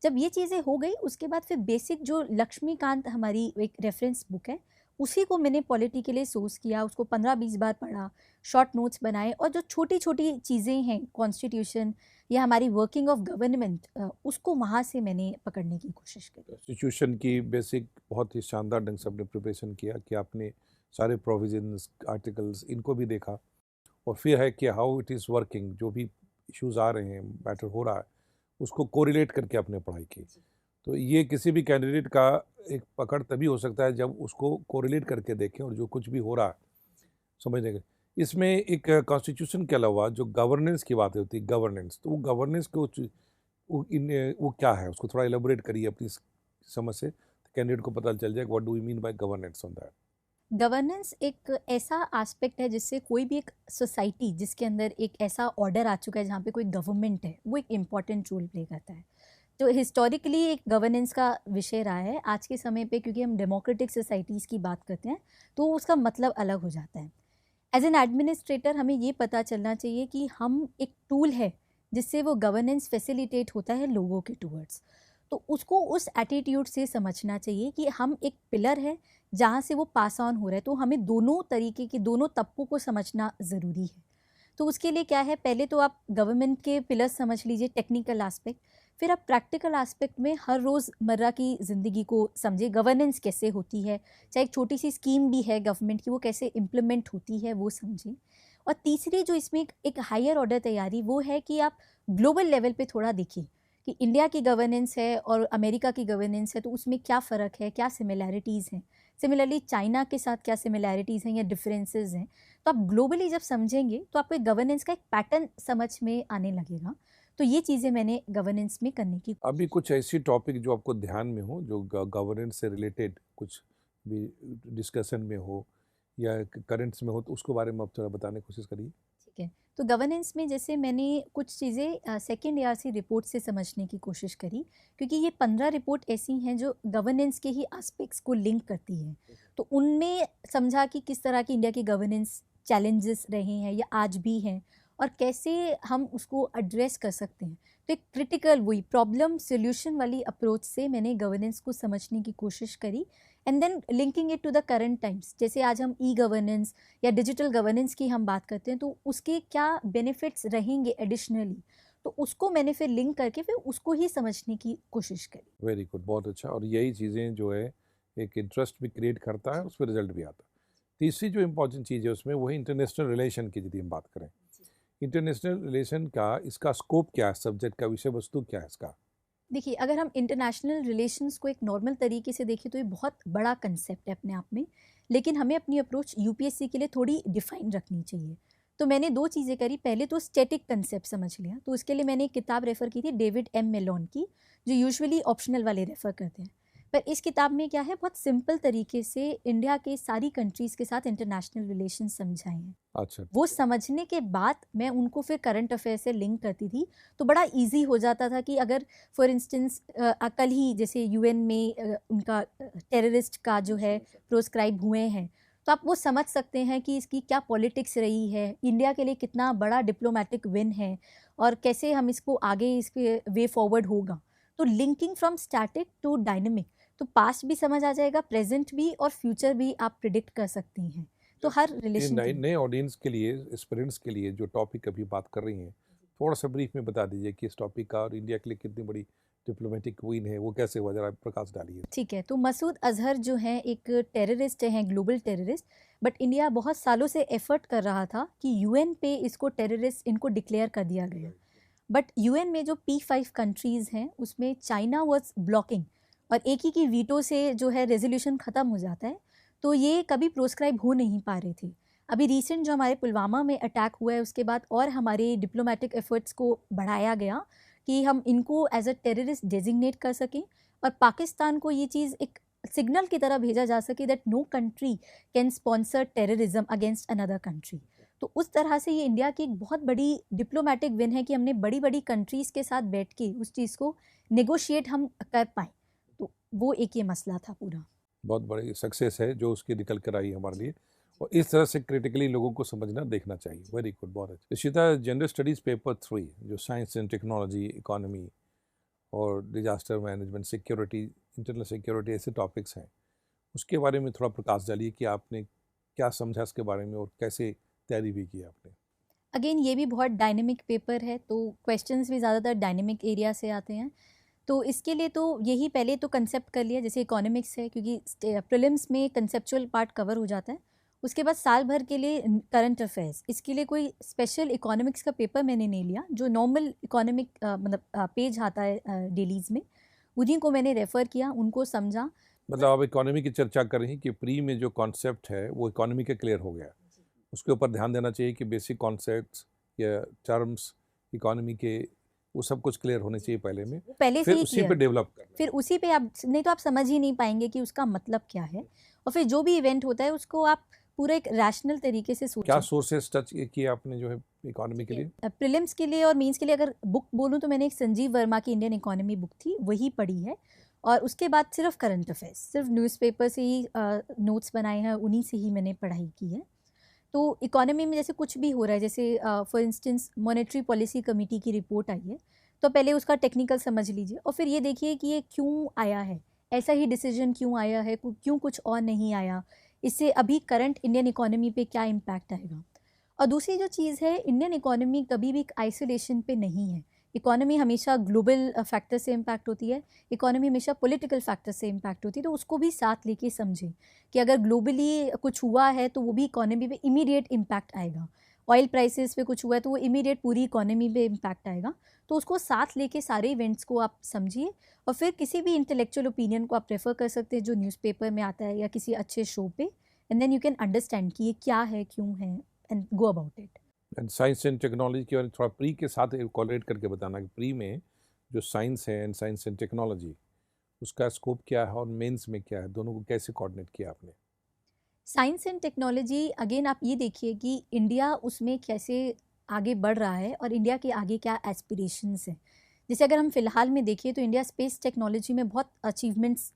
जब ये चीज़ें हो गई उसके बाद फिर बेसिक जो लक्ष्मीकांत हमारी एक रेफरेंस बुक है उसी को मैंने पॉलिटी के लिए सोर्स किया, उसको 15-20 बार पढ़ा, शॉर्ट नोट्स बनाए, और जो छोटी छोटी चीज़ें हैं कॉन्स्टिट्यूशन या हमारी वर्किंग ऑफ गवर्नमेंट उसको वहाँ से मैंने पकड़ने की कोशिश करी। कॉन्स्टिट्यूशन की बेसिक बहुत ही शानदार ढंग से आपने प्रिपरेशन किया कि आपने सारे प्रोविजंस, आर्टिकल्स, इनको भी देखा, और फिर है कि हाउ इट इज़ वर्किंग, जो भी इश्यूज आ रहे हैं, मैटर हो रहा है, उसको कोरिलेट करके आपने पढ़ाई की। तो ये किसी भी कैंडिडेट का एक पकड़ तभी हो सकता है जब उसको कोरिलेट करके देखें और जो कुछ भी हो रहा है समझने के। इसमें एक कॉन्स्टिट्यूशन के अलावा जो गवर्नेंस की बात होती है, गवर्नेंस, तो वो गवर्नेंस को वो क्या है, उसको थोड़ा एलेबोरेट करिए अपनी समझ से, कैंडिडेट को पता चल जाए what do you mean by governance on that. Governance एक ऐसा एस्पेक्ट है जिससे कोई भी एक सोसाइटी जिसके अंदर एक ऐसा ऑर्डर आ चुका है जहाँ पे कोई गवर्नमेंट है, वो एक इम्पॉर्टेंट रोल प्ले करता है। तो हिस्टोरिकली एक गवर्नेंस का विषय रहा है। आज के समय पे क्योंकि हम डेमोक्रेटिक सोसाइटीज़ की बात करते हैं तो उसका मतलब अलग हो जाता है। एज एन एडमिनिस्ट्रेटर हमें ये पता चलना चाहिए कि हम एक टूल है जिससे वो गवर्नेंस फैसिलिटेट होता है लोगों के टूवर्ड्स। तो उसको उस एटीट्यूड से समझना चाहिए कि हम एक पिलर है जहाँ से वो पास ऑन हो रहा है, तो हमें दोनों तरीके के दोनों तबकों को समझना ज़रूरी है। तो उसके लिए क्या है, पहले तो आप गवर्नमेंट के पिलर्स समझ लीजिए, टेक्निकल एस्पेक्ट, फिर आप प्रैक्टिकल एस्पेक्ट में हर रोज़मर्रा की ज़िंदगी को समझिए, गवर्नेंस कैसे होती है, चाहे एक छोटी सी स्कीम भी है गवर्नमेंट की वो कैसे इम्प्लीमेंट होती है वो समझें। और तीसरी जो इसमें एक हायर ऑर्डर तैयारी वो है कि आप ग्लोबल लेवल पे थोड़ा देखिए कि इंडिया की गवर्नेंस है और अमेरिका की गवर्नेंस है तो उसमें क्या फ़र्क है, क्या सिमिलैरिटीज़ हैं, सिमिलरली चाइना के साथ क्या सिमिलैरिटीज़ हैं या डिफरेंसेस हैं। तो आप ग्लोबली जब समझेंगे तो आपको गवर्नेंस का एक पैटर्न समझ में आने लगेगा। तो ये चीज़ें मैंने गवर्नेंस में करने की। अभी कुछ ऐसी टॉपिक जो आपको ध्यान में हो, जो गवर्नेंस से रिलेटेड कुछ भी डिस्कशन में हो या करंट्स में हो, तो उसके बारे में आप थोड़ा बताने की कोशिश करिए। ठीक है, तो गवर्नेंस में जैसे मैंने कुछ चीज़ें सेकेंड ARC रिपोर्ट से समझने की कोशिश करी, क्योंकि ये 15 रिपोर्ट ऐसी हैं जो गवर्नेंस के ही एस्पेक्ट्स को लिंक करती हैं। तो उनमें समझा कि किस तरह की इंडिया की गवर्नेंस चैलेंजेस रहे हैं या आज भी हैं और कैसे हम उसको एड्रेस कर सकते हैं। तो एक क्रिटिकल वही प्रॉब्लम सोल्यूशन वाली अप्रोच से मैंने गवर्नेंस को समझने की कोशिश करी, and then linking it to the current times. जैसे आज हम ई गवर्नेंस या डिजिटल गवर्नेंस की हम बात करते हैं तो उसके क्या बेनिफिट्स रहेंगे एडिशनली, तो उसको मैंने फिर लिंक करके फिर उसको ही समझने की कोशिश करी। वेरी गुड, बहुत अच्छा। और यही चीज़ें जो है एक इंटरेस्ट भी क्रिएट करता है, उस पर रिजल्ट भी आता है। तीसरी जो इम्पोर्टेंट चीज़ है उसमें वही इंटरनेशनल रिलेशन की यदि हम बात करें, इंटरनेशनल रिलेशन का इसका स्कोप क्या है, सब्जेक्ट का विषय वस्तु क्या है इसका? देखिए, अगर हम इंटरनेशनल रिलेशंस को एक नॉर्मल तरीके से देखें तो ये बहुत बड़ा कंसेप्ट है अपने आप में, लेकिन हमें अपनी अप्रोच UPSC के लिए थोड़ी डिफाइन रखनी चाहिए। तो मैंने 2 चीज़ें करी, पहले तो स्टैटिक कंसेप्ट समझ लिया, तो उसके लिए मैंने एक किताब रेफ़र की थी डेविड M. मेलोन की, जो यूजुअली ऑप्शनल वाले रेफ़र करते हैं। पर इस किताब में क्या है, बहुत सिंपल तरीके से इंडिया के सारी कंट्रीज़ के साथ इंटरनेशनल रिलेशन समझाए हैं। अच्छा, वो समझने के बाद मैं उनको फिर करंट अफेयर से लिंक करती थी, तो बड़ा इजी हो जाता था कि अगर फॉर इंस्टेंस कल ही जैसे UN में उनका टेररिस्ट का जो है प्रोस्क्राइब हुए हैं, तो आप वो समझ सकते हैं कि इसकी क्या पॉलिटिक्स रही है, इंडिया के लिए कितना बड़ा डिप्लोमेटिक विन है और कैसे हम इसको आगे इसके वे फॉरवर्ड होगा। तो linking from static to dynamic, तो पास्ट भी समझ आ जाएगा, प्रेजेंट भी और फ्यूचर भी आप प्रिडिक्ट कर सकती हैं। तो हर रिलेशन नए ऑडियंस के लिए, एस्पिरेंट्स के लिए जो टॉपिक अभी बात कर रही हैं, थोड़ा सा ब्रीफ में बता दीजिए कि इस टॉपिक का और इंडिया के लिए कितनी बड़ी डिप्लोमेटिक विन है, वो कैसे हुआ, जरा प्रकाश डालिए। ठीक है, तो मसूद अजहर जो हैं एक टेररिस्ट हैं, ग्लोबल टेररिस्ट, बट इंडिया बहुत सालों से एफर्ट कर रहा था कि UN पे इसको टेररिस्ट इनको डिक्लेयर कर दिया गया, बट UN में जो P5 कंट्रीज़ हैं उसमें चाइना वाज ब्लॉकिंग और एक ही की वीटो से जो है रेजोल्यूशन ख़त्म हो जाता है, तो ये कभी प्रोस्क्राइब हो नहीं पा रहे थे। अभी रिसेंट जो हमारे पुलवामा में अटैक हुआ है उसके बाद और हमारे डिप्लोमेटिक एफर्ट्स को बढ़ाया गया कि हम इनको एज अ टेररिस्ट डेजिग्नेट कर सकें और पाकिस्तान को ये चीज़ एक सिग्नल की तरह भेजा जा सके that no country can sponsor terrorism against another country. तो उस तरह से ये इंडिया की एक बहुत बड़ी डिप्लोमेटिक विन है कि हमने बड़ी बड़ी कंट्रीज़ के साथ बैठ के उस चीज़ को नेगोशिएट हम कर पाएँ। तो वो एक ये मसला था पूरा। बहुत बड़ी सक्सेस है जो उसकी निकल कर आई हमारे लिए, और इस तरह से क्रिटिकली लोगों को समझना देखना चाहिए। वेरी गुड, बहुत अच्छा। इशिता, जनरल स्टडीज़ पेपर 3 जो साइंस एंड टेक्नोलॉजी, इकोनॉमी और disaster management, security, internal security, ऐसे टॉपिक्स हैं, उसके बारे में थोड़ा प्रकाश डालिए कि आपने क्या समझा इसके बारे में और कैसे तैयारी भी की आपने। अगेन ये भी बहुत डायनेमिक पेपर है, तो क्वेश्चंस भी ज़्यादातर डायनेमिक एरिया से आते हैं। तो इसके लिए तो यही पहले तो कंसेप्ट कर लिया, जैसे इकोनॉमिक्स है, क्योंकि प्रीलिम्स में कंसेप्चुअल पार्ट कवर हो जाता है। उसके बाद साल भर के लिए करंट अफेयर्स, इसके लिए कोई स्पेशल इकोनॉमिक्स का पेपर मैंने नहीं लिया। जो नॉर्मल इकोनॉमिक मतलब पेज आता है डेलीज़ में, उन्हीं को मैंने रेफ़र किया, उनको समझा। मतलब आप इकोनॉमी की चर्चा कर रही हैं कि प्री में जो कॉन्सेप्ट है वो इकोनॉमी का क्लियर हो गया, उसके ऊपर ध्यान देना चाहिए कि बेसिक कॉन्सेप्ट्स या टर्म्स इकोनॉमी के वो सब कुछ क्लियर होने चाहिए पहले में, पहले से फिर ही उसी पे क्लियर, डेवलप करना। फिर उसी पे आप, नहीं तो आप समझ ही नहीं पाएंगे कि उसका मतलब क्या है। और फिर जो भी इवेंट होता है उसको आप पूरा एक रैशनल तरीके से क्या सोचें। सोर्सेस टच किए आपने जो है इकोनॉमी के लिए? प्रीलिम्स के लिए और मेंस के लिए अगर बुक बोलूँ तो मैंने एक संजीव वर्मा की इंडियन इकोनॉमी बुक थी, वही पढ़ी है। और उसके बाद सिर्फ करंट अफेयर्स, सिर्फ न्यूज़पेपर से ही नोट्स बनाए हैं, उन्हीं से ही मैंने पढ़ाई की है। तो इकोनॉमी में जैसे कुछ भी हो रहा है, जैसे for instance monetary policy committee की रिपोर्ट आई है, तो पहले उसका टेक्निकल समझ लीजिए और फिर ये देखिए कि ये क्यों आया है, ऐसा ही डिसीजन क्यों आया है, क्यों कुछ और नहीं आया, इससे अभी करंट इंडियन इकोनॉमी पे क्या इम्पैक्ट आएगा। और दूसरी जो चीज़ है, इंडियन इकोनॉमी कभी भी आइसोलेशन पे नहीं है। इकोनॉमी हमेशा ग्लोबल फैक्टर से इम्पैक्ट होती है, इकोनॉमी हमेशा पॉलिटिकल फैक्टर से इम्पैक्ट होती है। तो उसको भी साथ लेके समझें कि अगर ग्लोबली कुछ हुआ है तो वो भी इकोनॉमी पे इमीडिएट इम्पैक्ट आएगा। ऑयल प्राइसेस पे कुछ हुआ है तो वो इमीडिएट पूरी इकोनॉमी पे इम्पैक्ट आएगा। तो उसको साथ लेके सारे इवेंट्स को आप समझिए और फिर किसी भी इंटेलेक्चुअल ओपिनियन को आप रेफ़र कर सकते हैं जो न्यूज़पेपर में आता है या किसी अच्छे शो पे, and then you can understand कि ये क्या है, क्यों है, and go about it. And science and technology के बारे में थोड़ा प्री के साथ कोलरेट करके बताना कि प्री में जो साइंस है एंड साइंस एंड टेक्नोलॉजी, उसका स्कोप क्या है और मेंस में क्या है, दोनों को कैसे कोऑर्डिनेट किया आपने? साइंस एंड टेक्नोलॉजी, अगेन आप ये देखिए कि इंडिया उसमें कैसे आगे बढ़ रहा है और इंडिया के आगे क्या एस्पिरेशंस हैं। जैसे अगर हम फ़िलहाल में देखिए तो इंडिया स्पेस टेक्नोलॉजी में बहुत अचीवमेंट्स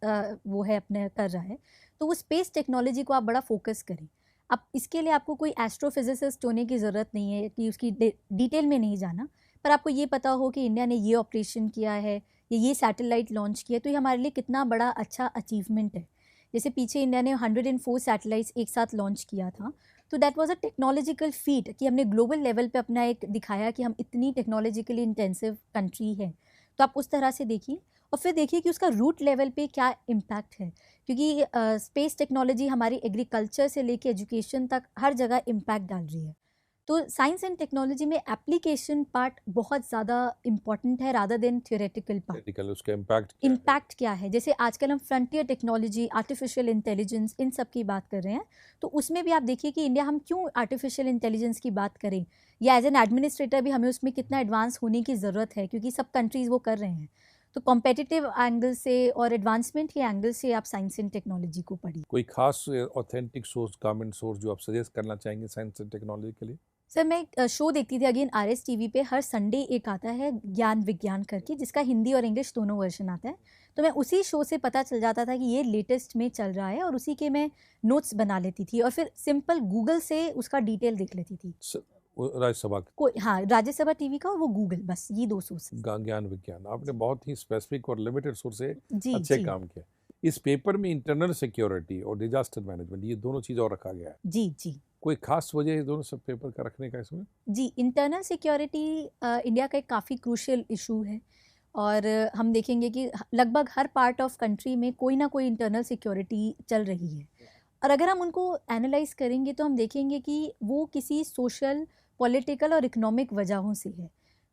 वो है अपने कर रहा है। तो वो स्पेस टेक्नोलॉजी को आप बड़ा फोकस करें। अब इसके लिए आपको कोई एस्ट्रोफिजिसिस्ट होने की ज़रूरत नहीं है कि उसकी डिटेल में नहीं जाना, पर आपको ये पता हो कि इंडिया ने ये ऑपरेशन किया है, ये सैटेलाइट लॉन्च किया, तो ये हमारे लिए कितना बड़ा अच्छा अचीवमेंट है। जैसे पीछे इंडिया ने 104 सैटेलाइट्स एक साथ लॉन्च किया था, तो that was a technological feet कि हमने ग्लोबल लेवल पे अपना एक दिखाया कि हम इतनी टेक्नोलॉजिकली इंटेंसिव कंट्री है। तो आप उस तरह से देखिए और फिर देखिए कि उसका रूट लेवल पे क्या इम्पैक्ट है, क्योंकि स्पेस टेक्नोलॉजी हमारी एग्रीकल्चर से लेके एजुकेशन तक हर जगह इम्पैक्ट डाल रही है। तो साइंस एंड टेक्नोलॉजी में एप्लीकेशन पार्ट बहुत ज़्यादा इम्पॉर्टेंट है rather than theoretical part. Practical उसका इम्पैक्ट क्या है, जैसे आजकल हम फ्रंटियर टेक्नोलॉजी, आर्टिफिशियल इंटेलिजेंस, इन सब की बात कर रहे हैं। तो उसमें भी आप देखिए कि इंडिया, हम क्यों आर्टिफिशियल इंटेलिजेंस की बात करें, या एज एन एडमिनिस्ट्रेटर भी हमें उसमें कितना एडवांस होने की ज़रूरत है, क्योंकि सब कंट्रीज़ वो कर रहे हैं। तो कॉम्पिटिटिव एंगल से और एडवांसमेंट के एंगल से आप साइंस एंड टेक्नोलॉजी को पढ़िए। कोई खास ऑथेंटिक सोर्स, गवर्नमेंट सोर्स जो आप सजेस्ट करना चाहेंगे साइंस एंड टेक्नोलॉजी के लिए? सर, मैं एक शो देखती थी, अगेन RS TV पे हर संडे एक आता है ज्ञान विज्ञान करके, जिसका हिंदी और इंग्लिश दोनों वर्जन आता है। तो मैं उसी शो से पता चल जाता था कि ये लेटेस्ट में चल रहा है और उसी के मैं नोट्स बना लेती थी और फिर सिंपल गूगल से उसका डिटेल देख लेती थी। राज्यसभा कोई, हाँ, राज्यसभा टीवी का और वो गूगल, बस ये दो सोर्स। ज्ञान विज्ञान, आपने बहुत ही स्पेसिफिक और लिमिटेड सोर्स से जी अच्छे जी काम किया। इस पेपर में इंटरनल सिक्योरिटी और डिजास्टर मैनेजमेंट, ये दोनों चीज़ और रखा गया है। जी जी कोई खास वजह है दोनों सब पेपर का रखने का इसमें? जी इंटरनल सिक्योरिटी इंडिया का एक काफ़ी क्रूशियल इशू है और हम देखेंगे कि लगभग हर पार्ट ऑफ कंट्री में कोई ना कोई इंटरनल सिक्योरिटी चल रही है। और अगर हम उनको एनालाइज करेंगे तो हम देखेंगे कि वो किसी सोशल, पॉलिटिकल और इकोनॉमिक वजहों से है।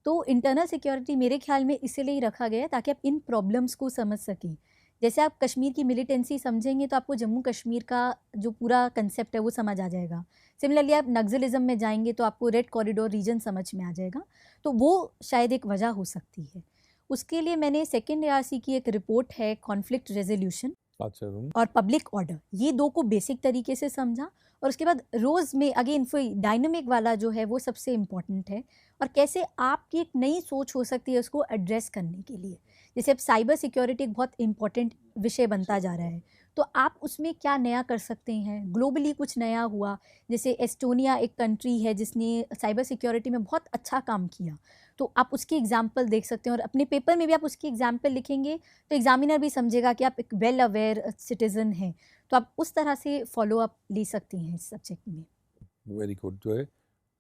तो इंटरनल सिक्योरिटी मेरे ख्याल में इसीलिए ही रखा गया है ताकि आप इन प्रॉब्लम्स को समझ सकें। जैसे आप कश्मीर की मिलिटेंसी समझेंगे तो आपको जम्मू कश्मीर का जो पूरा कंसेप्ट है वो समझ आ जाएगा। सिमिलरली आप नक्सलिज्म में जाएंगे तो आपको रेड कॉरिडोर रीजन समझ में आ जाएगा। तो वो शायद एक वजह हो सकती है। उसके लिए मैंने सेकेंड ARC की एक रिपोर्ट है, कॉन्फ्लिक्ट रेजोल्यूशन और पब्लिक ऑर्डर, ये दो को बेसिक तरीके से समझा। और उसके बाद रोज़ में अगेन फिर डायनामिक वाला जो है वो सबसे इम्पॉर्टेंट है और कैसे आपकी एक नई सोच हो सकती है उसको एड्रेस करने के लिए। जैसे अब साइबर सिक्योरिटी एक बहुत इंपॉर्टेंट विषय बनता जा रहा है, तो आप उसमें क्या नया कर सकते हैं, ग्लोबली कुछ नया हुआ, जैसे एस्टोनिया एक कंट्री है जिसने साइबर सिक्योरिटी में बहुत अच्छा काम किया, तो आप उसकी एग्जाम्पल देख सकते हैं और अपने पेपर में भी आप उसकी एग्जाम्पल लिखेंगे तो एग्जामिनर भी समझेगा कि आप एक वेल अवेयर सिटीजन हैं, तो आप उस तरह से फॉलो अप ले सकती हैं इस सब्जेक्ट में। Very good. जो है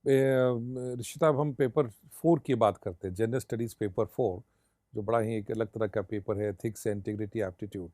रिशिता, अब हम पेपर 4 की बात करते हैं, जनरल स्टडीज़ पेपर 4, जो बड़ा ही एक अलग तरह का पेपर है, एथिक्स, इंटीग्रिटी, एप्टीट्यूड।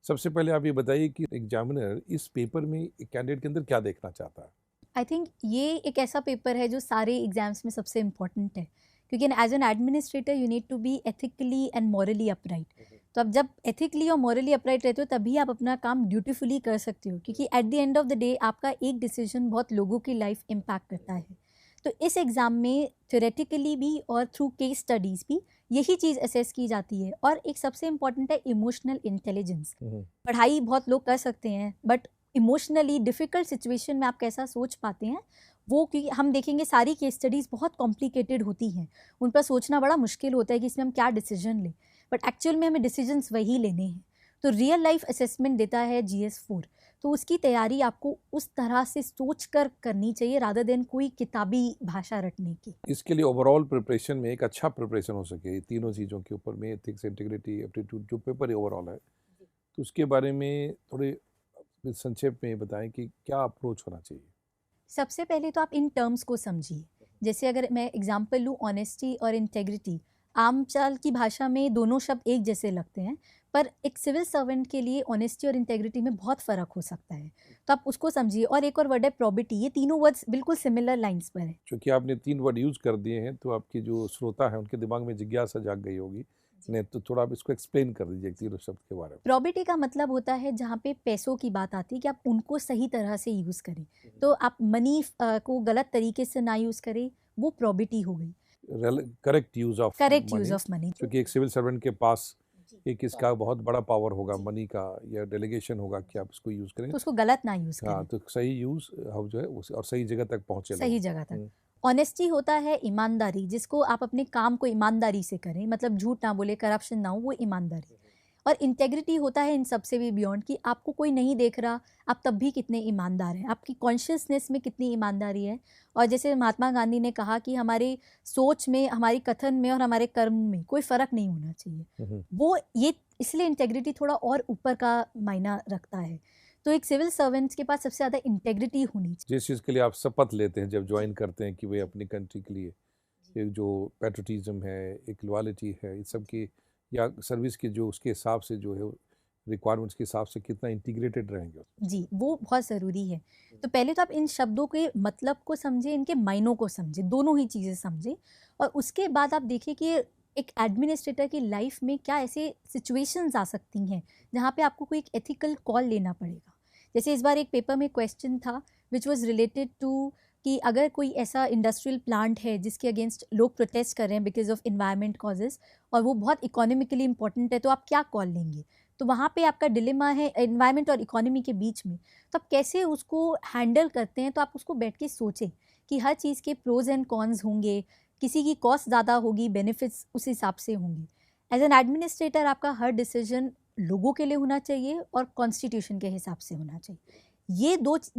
सबसे पहले आप ये बताइए कि एग्जामिनर इस पेपर में कैंडिडेट के अंदर क्या देखना चाहता है? आई थिंक ये एक ऐसा पेपर है जो सारे एग्जाम्स में सबसे इम्पोर्टेंट है, क्योंकि as an administrator you need to be ethically and morally upright. तो अब जब एथिकली और मॉरली अपराइट रहते हो तभी आप अपना काम ड्यूटीफुली कर सकते हो, क्योंकि at the end of the day आपका एक डिसीजन बहुत लोगों की लाइफ इम्पैक्ट करता है। तो इस एग्ज़ाम में थ्योरेटिकली भी और थ्रू केस स्टडीज़ भी यही चीज़ असेस की जाती है। और एक सबसे इम्पॉर्टेंट है इमोशनल इंटेलिजेंस। पढ़ाई बहुत लोग कर सकते हैं, बट इमोशनली डिफ़िकल्ट सिचुएशन में आप कैसा सोच पाते हैं वो, क्योंकि हम देखेंगे सारी केस स्टडीज़ बहुत कॉम्प्लिकेटेड होती हैं, उन पर सोचना बड़ा मुश्किल होता है कि इसमें हम क्या डिसीजन लें, बट एक्चुअल में हमें डिसीजंस वही लेने हैं। तो रियल लाइफ असेसमेंट देता है GS4, तो उसकी तैयारी आपको उस तरह से सोच कर करनी चाहिए रादर देन कोई किताबी भाषा रटने की। इसके लिए ओवरऑल प्रिपरेशन में एक अच्छा प्रिपरेशन हो सके तीनों चीज़ों के ऊपर में, एथिक्स, इंटीग्रिटी, एप्टीट्यूड, जो पेपर ओवरऑल है, तो उसके बारे में थोड़े संक्षेप में बताएं कि क्या अप्रोच होना चाहिए। सबसे पहले तो आप इन टर्म्स को समझिए। जैसे अगर मैं एग्जांपल लूँ, ऑनेस्टी और इंटेग्रिटी, आम चाल की भाषा में दोनों शब्द एक जैसे लगते हैं, पर एक सिविल सर्वेंट के लिए ऑनेस्टी और इंटेग्रिटी में बहुत फ़र्क हो सकता है, तो आप उसको समझिए। और एक और वर्ड है प्रोबिटी, ये तीनों वर्ड्स बिल्कुल सिमिलर लाइंस पर है। क्योंकि आपने 3 वर्ड यूज़ कर दिए हैं तो आपकी जो श्रोता है उनके दिमाग में जिज्ञासा जाग गई होगी, नहीं तो थोड़ा आप इसको एक्सप्लेन कर दीजिए तीनों शब्द के बारे में। प्रोबिटी का मतलब होता है जहाँ पे पैसों की बात आती है कि आप उनको सही तरह से यूज़ करें, तो आप मनी को गलत तरीके से ना यूज़ करें, वो प्रोबिटी हो गई। करेक्ट यूज़ ऑफ मनी, क्योंकि एक सिविल सर्वेंट के पास एक इसका बहुत बड़ा पावर होगा मनी का, या डेलीगेशन होगा कि आप इसको यूज़ करें, तो उसको गलत ना यूज़ करें। हाँ, तो सही यूज़ हम जो है और सही जगह तक पहुँचे, सही जगह तक। ऑनेस्टी होता है ईमानदारी, जिसको आप अपने काम को ईमानदारी से करें, मतलब झूठ ना बोले, करप्शन ना हो, वो ईमानदारी। और इंटेग्रिटी होता है इन सबसे भी बियॉन्ड, कि आपको कोई नहीं देख रहा, आप तब भी कितने ईमानदार हैं, आपकी कॉन्शियसनेस में कितनी ईमानदारी है। और जैसे महात्मा गांधी ने कहा कि हमारी सोच में, हमारी कथन में और हमारे कर्म में कोई फ़र्क नहीं होना चाहिए, वो ये इसलिए इंटेग्रिटी थोड़ा और ऊपर का मायना रखता है। तो एक सिविल सर्वेंट्स के पास सबसे ज़्यादा इंटेग्रिटी होनी चाहिए। जिस चीज़ के लिए आप शपथ लेते हैं जब ज्वाइन करते हैं कि वे अपनी कंट्री के लिए, एक जो पैट्रियटिज्म है, एक लॉयल्टी है, इस सब की, या सर्विस के जो उसके हिसाब से जो है रिक्वायरमेंट्स के हिसाब से कितना इंटीग्रेटेड रहेंगे। जी, वो बहुत ज़रूरी है। तो पहले तो आप इन शब्दों के मतलब को समझें, इनके मायनों को समझें, दोनों ही चीज़ें समझें, और उसके बाद आप देखिए कि एक एडमिनिस्ट्रेटर की लाइफ में क्या ऐसे सिचुएशंस आ सकती हैं जहाँ पे आपको कोई एक एथिकल कॉल लेना पड़ेगा। जैसे इस बार एक पेपर में क्वेश्चन था विच वाज रिलेटेड टू कि अगर कोई ऐसा इंडस्ट्रियल प्लांट है जिसके अगेंस्ट लोग प्रोटेस्ट कर रहे हैं बिकॉज ऑफ इन्वायरमेंट कॉजेज़, और वो बहुत इकोनॉमिकली इंपॉर्टेंट है, तो आप क्या कॉल लेंगे। तो वहाँ पे आपका डिलेमा है एनवायरनमेंट और इकोनॉमी के बीच में, तो आप कैसे उसको हैंडल करते हैं। तो आप उसको बैठ के सोचें कि हर चीज़ के प्रोज एंड कॉन्स होंगे, किसी की कॉस्ट ज़्यादा होगी, बेनिफिट्स उस हिसाब से होंगे। एज एन एडमिनिस्ट्रेटर आपका हर डिसीजन लोगों के लिए होना चाहिए और कॉन्स्टिट्यूशन के हिसाब से होना चाहिए।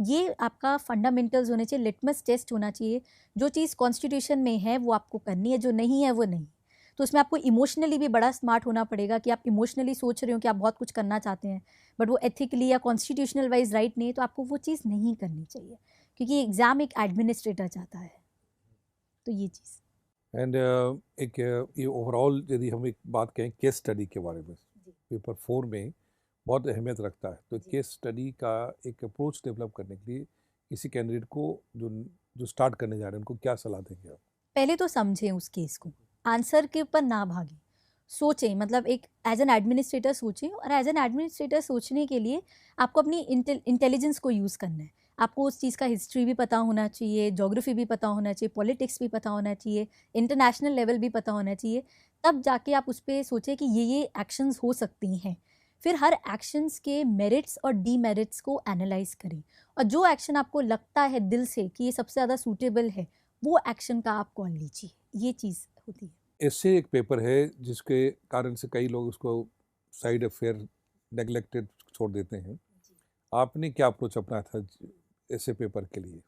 ये आपका फंडामेंटल्स होने चाहिए, लिटमस टेस्ट होना चाहिए। जो चीज़ कॉन्स्टिट्यूशन में है वो आपको करनी है, जो नहीं है वो नहीं। तो उसमें आपको इमोशनली भी बड़ा स्मार्ट होना पड़ेगा कि आप इमोशनली सोच रहे हो कि आप बहुत कुछ करना चाहते हैं, बट वो एथिकली या कॉन्स्टिट्यूशनल वाइज राइट नहीं है, तो आपको वो चीज़ नहीं करनी चाहिए, क्योंकि एग्ज़ाम एक एडमिनिस्ट्रेटर चाहता है। तो ये चीज़ एंड एक ये ओवरऑल यदि हम एक बात कहें केस स्टडी के बारे में, पेपर 4 में बहुत अहमियत रखता है, तो केस स्टडी का एक अप्रोच डेवलप करने के लिए किसी कैंडिडेट को जो स्टार्ट करने जा रहे हैं उनको क्या सलाह देंगे आप? पहले तो समझें उस केस को, आंसर के ऊपर ना भागें, सोचें, मतलब एक एज एन एडमिनिस्ट्रेटर सोचें। और एज एन एडमिनिस्ट्रेटर सोचने के लिए आपको अपनी इंटेलिजेंस को यूज़ करना है। आपको उस चीज़ का हिस्ट्री भी पता होना चाहिए, ज्योग्राफी भी पता होना चाहिए, पॉलिटिक्स भी पता होना चाहिए, इंटरनेशनल लेवल भी पता होना चाहिए। तब जाके आप उस पर सोचें कि ये एक्शंस हो सकती हैं। फिर हर एक्शंस के मेरिट्स और डीमेरिट्स को एनालाइज करें, और जो एक्शन आपको लगता है दिल से कि ये सबसे ज़्यादा सूटेबल है, वो एक्शन का आप कॉल लीजिए। ये चीज़ होती है। ऐसे एक पेपर है जिसके कारण से कई लोग उसको साइड अफेयर, नेगलेक्टेड छोड़ देते हैं, आपने क्या अप्रोच अपनाया था ऐसे पेपर के लिए?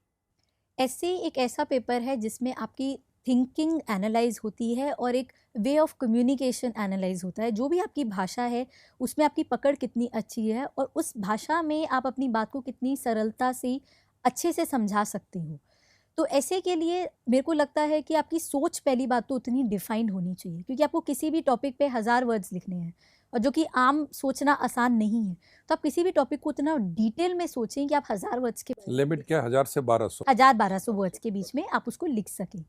ऐसे एक ऐसा पेपर है जिसमें आपकी थिंकिंग एनालाइज होती है और एक वे ऑफ कम्युनिकेशन एनालाइज होता है। जो भी आपकी भाषा है उसमें आपकी पकड़ कितनी अच्छी है और उस भाषा में आप अपनी बात को कितनी सरलता से अच्छे से समझा सकते हो। तो ऐसे के लिए मेरे को लगता है कि आपकी सोच पहली बात तो उतनी डिफाइंड होनी चाहिए, क्योंकि आपको किसी भी टॉपिक पे 1000 वर्ड्स लिखने हैं और जो कि आम सोचना आसान नहीं है। तो आप किसी भी टॉपिक को उतना डिटेल में सोचें कि आप 1000 वर्ड्स के लिमिट क्या 1000 से 1200? 1000-1200 वर्ड्स के बीच में आप उसको लिख सकें।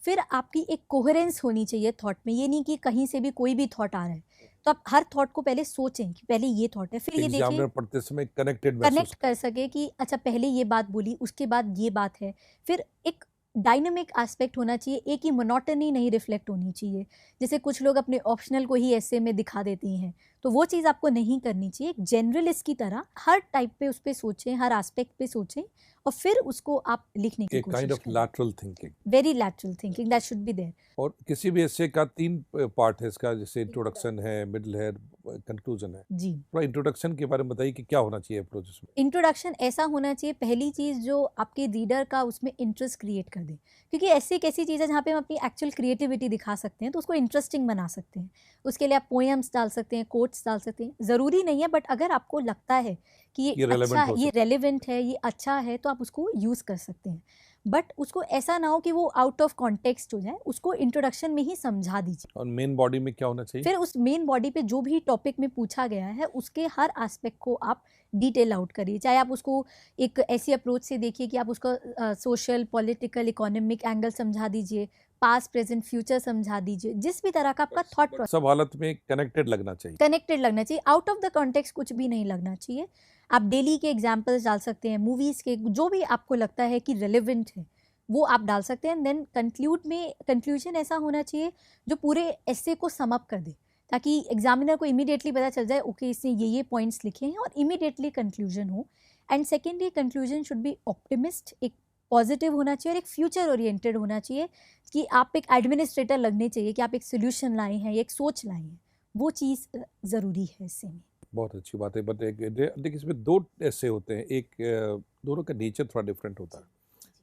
फिर आपकी एक कोहेरेंस होनी चाहिए थॉट में। ये नहीं कि कहीं से भी कोई भी थॉट आ रहा है, तो आप हर थॉट को पहले सोचें कि पहले ये थॉट है, फिर ये एग्जाम देखिए में पढ़ते समय कनेक्ट कर सके कि अच्छा पहले ये बात बोली, उसके बाद ये बात है। फिर एक डायनामिक एस्पेक्ट होना चाहिए, एक ही मोनोटनी नहीं रिफ्लेक्ट होनी चाहिए। जैसे कुछ लोग अपने ऑप्शनल को ही ऐसे में दिखा देती हैं, तो वो चीज़ आपको नहीं करनी चाहिए। एक जनरलिस्ट की तरह हर टाइप पे उस पर सोचें, हर एस्पेक्ट पे सोचें और फिर उसको आप लिखने की कोशिश काइंड ऑफ करें। Lateral thinking, very lateral thinking that should be there. और किसी भी ऐसे का 3 पार्ट है इसका, जैसे इंट्रोडक्शन है, मिडल है, कंक्लूजन है। जी, थोड़ा इंट्रोडक्शन के बारे में बताइए कि क्या होना चाहिए अप्रोच में? इंट्रोडक्शन ऐसा होना चाहिए, पहली चीज़ जो आपके रीडर का उसमें इंटरेस्ट क्रिएट कर दे, क्योंकि ऐसी एक ऐसी चीज़ है जहाँ पे हम अपनी एक्चुअल क्रिएटिविटी दिखा सकते हैं, तो उसको इंटरेस्टिंग बना सकते हैं। उसके लिए आप पोएम्स डाल सकते हैं, कोट्स डाल सकते हैं, ज़रूरी नहीं है, बट अगर आपको लगता है कि ये ये अच्छा relevant है, हो ये रेलिवेंट है, ये अच्छा है, तो आप उसको यूज़ कर सकते हैं। बट उसको ऐसा ना हो कि वो आउट ऑफ कॉन्टेक्स्ट हो जाए, उसको इंट्रोडक्शन में ही समझा दीजिए। और मेन बॉडी में क्या होना चाहिए? फिर उस मेन बॉडी पे जो भी टॉपिक में पूछा गया है उसके हर एस्पेक्ट को आप डिटेल आउट करिए। चाहे आप उसको एक ऐसी अप्रोच से देखिए कि आप उसका सोशल, पॉलिटिकल, इकोनॉमिक एंगल समझा दीजिए, पास्ट, प्रेजेंट, फ्यूचर समझा दीजिए। जिस भी तरह का आपका थॉट प्रोसेस सब हालत में कनेक्टेड लगना चाहिए। कनेक्टेड लगना चाहिए, आउट ऑफ द कॉन्टेक्स्ट कुछ भी नहीं लगना चाहिए। आप डेली के एग्जाम्पल्स डाल सकते हैं, मूवीज़ के, जो भी आपको लगता है कि रेलिवेंट है वो आप डाल सकते हैं। देन कंक्लूजन ऐसा होना चाहिए जो पूरे एस्से को सम अप कर दे, ताकि एग्जामिनर को इमीडिएटली पता चल जाए ओके इसने ये पॉइंट्स लिखे हैं और इमीडिएटली कंक्लूजन हो। And secondly conclusion should be optimist, एक पॉजिटिव होना चाहिए और एक फ्यूचर ओरिएंटेड होना चाहिए कि आप एक एडमिनिस्ट्रेटर लगने चाहिए कि आप एक सोल्यूशन लाए हैं, एक सोच लाए हैं। वो चीज़ ज़रूरी है इससे में। बहुत अच्छी बात है। बट देखिए इसमें 2 ऐसे होते हैं, एक दोनों का नेचर थोड़ा डिफरेंट होता है,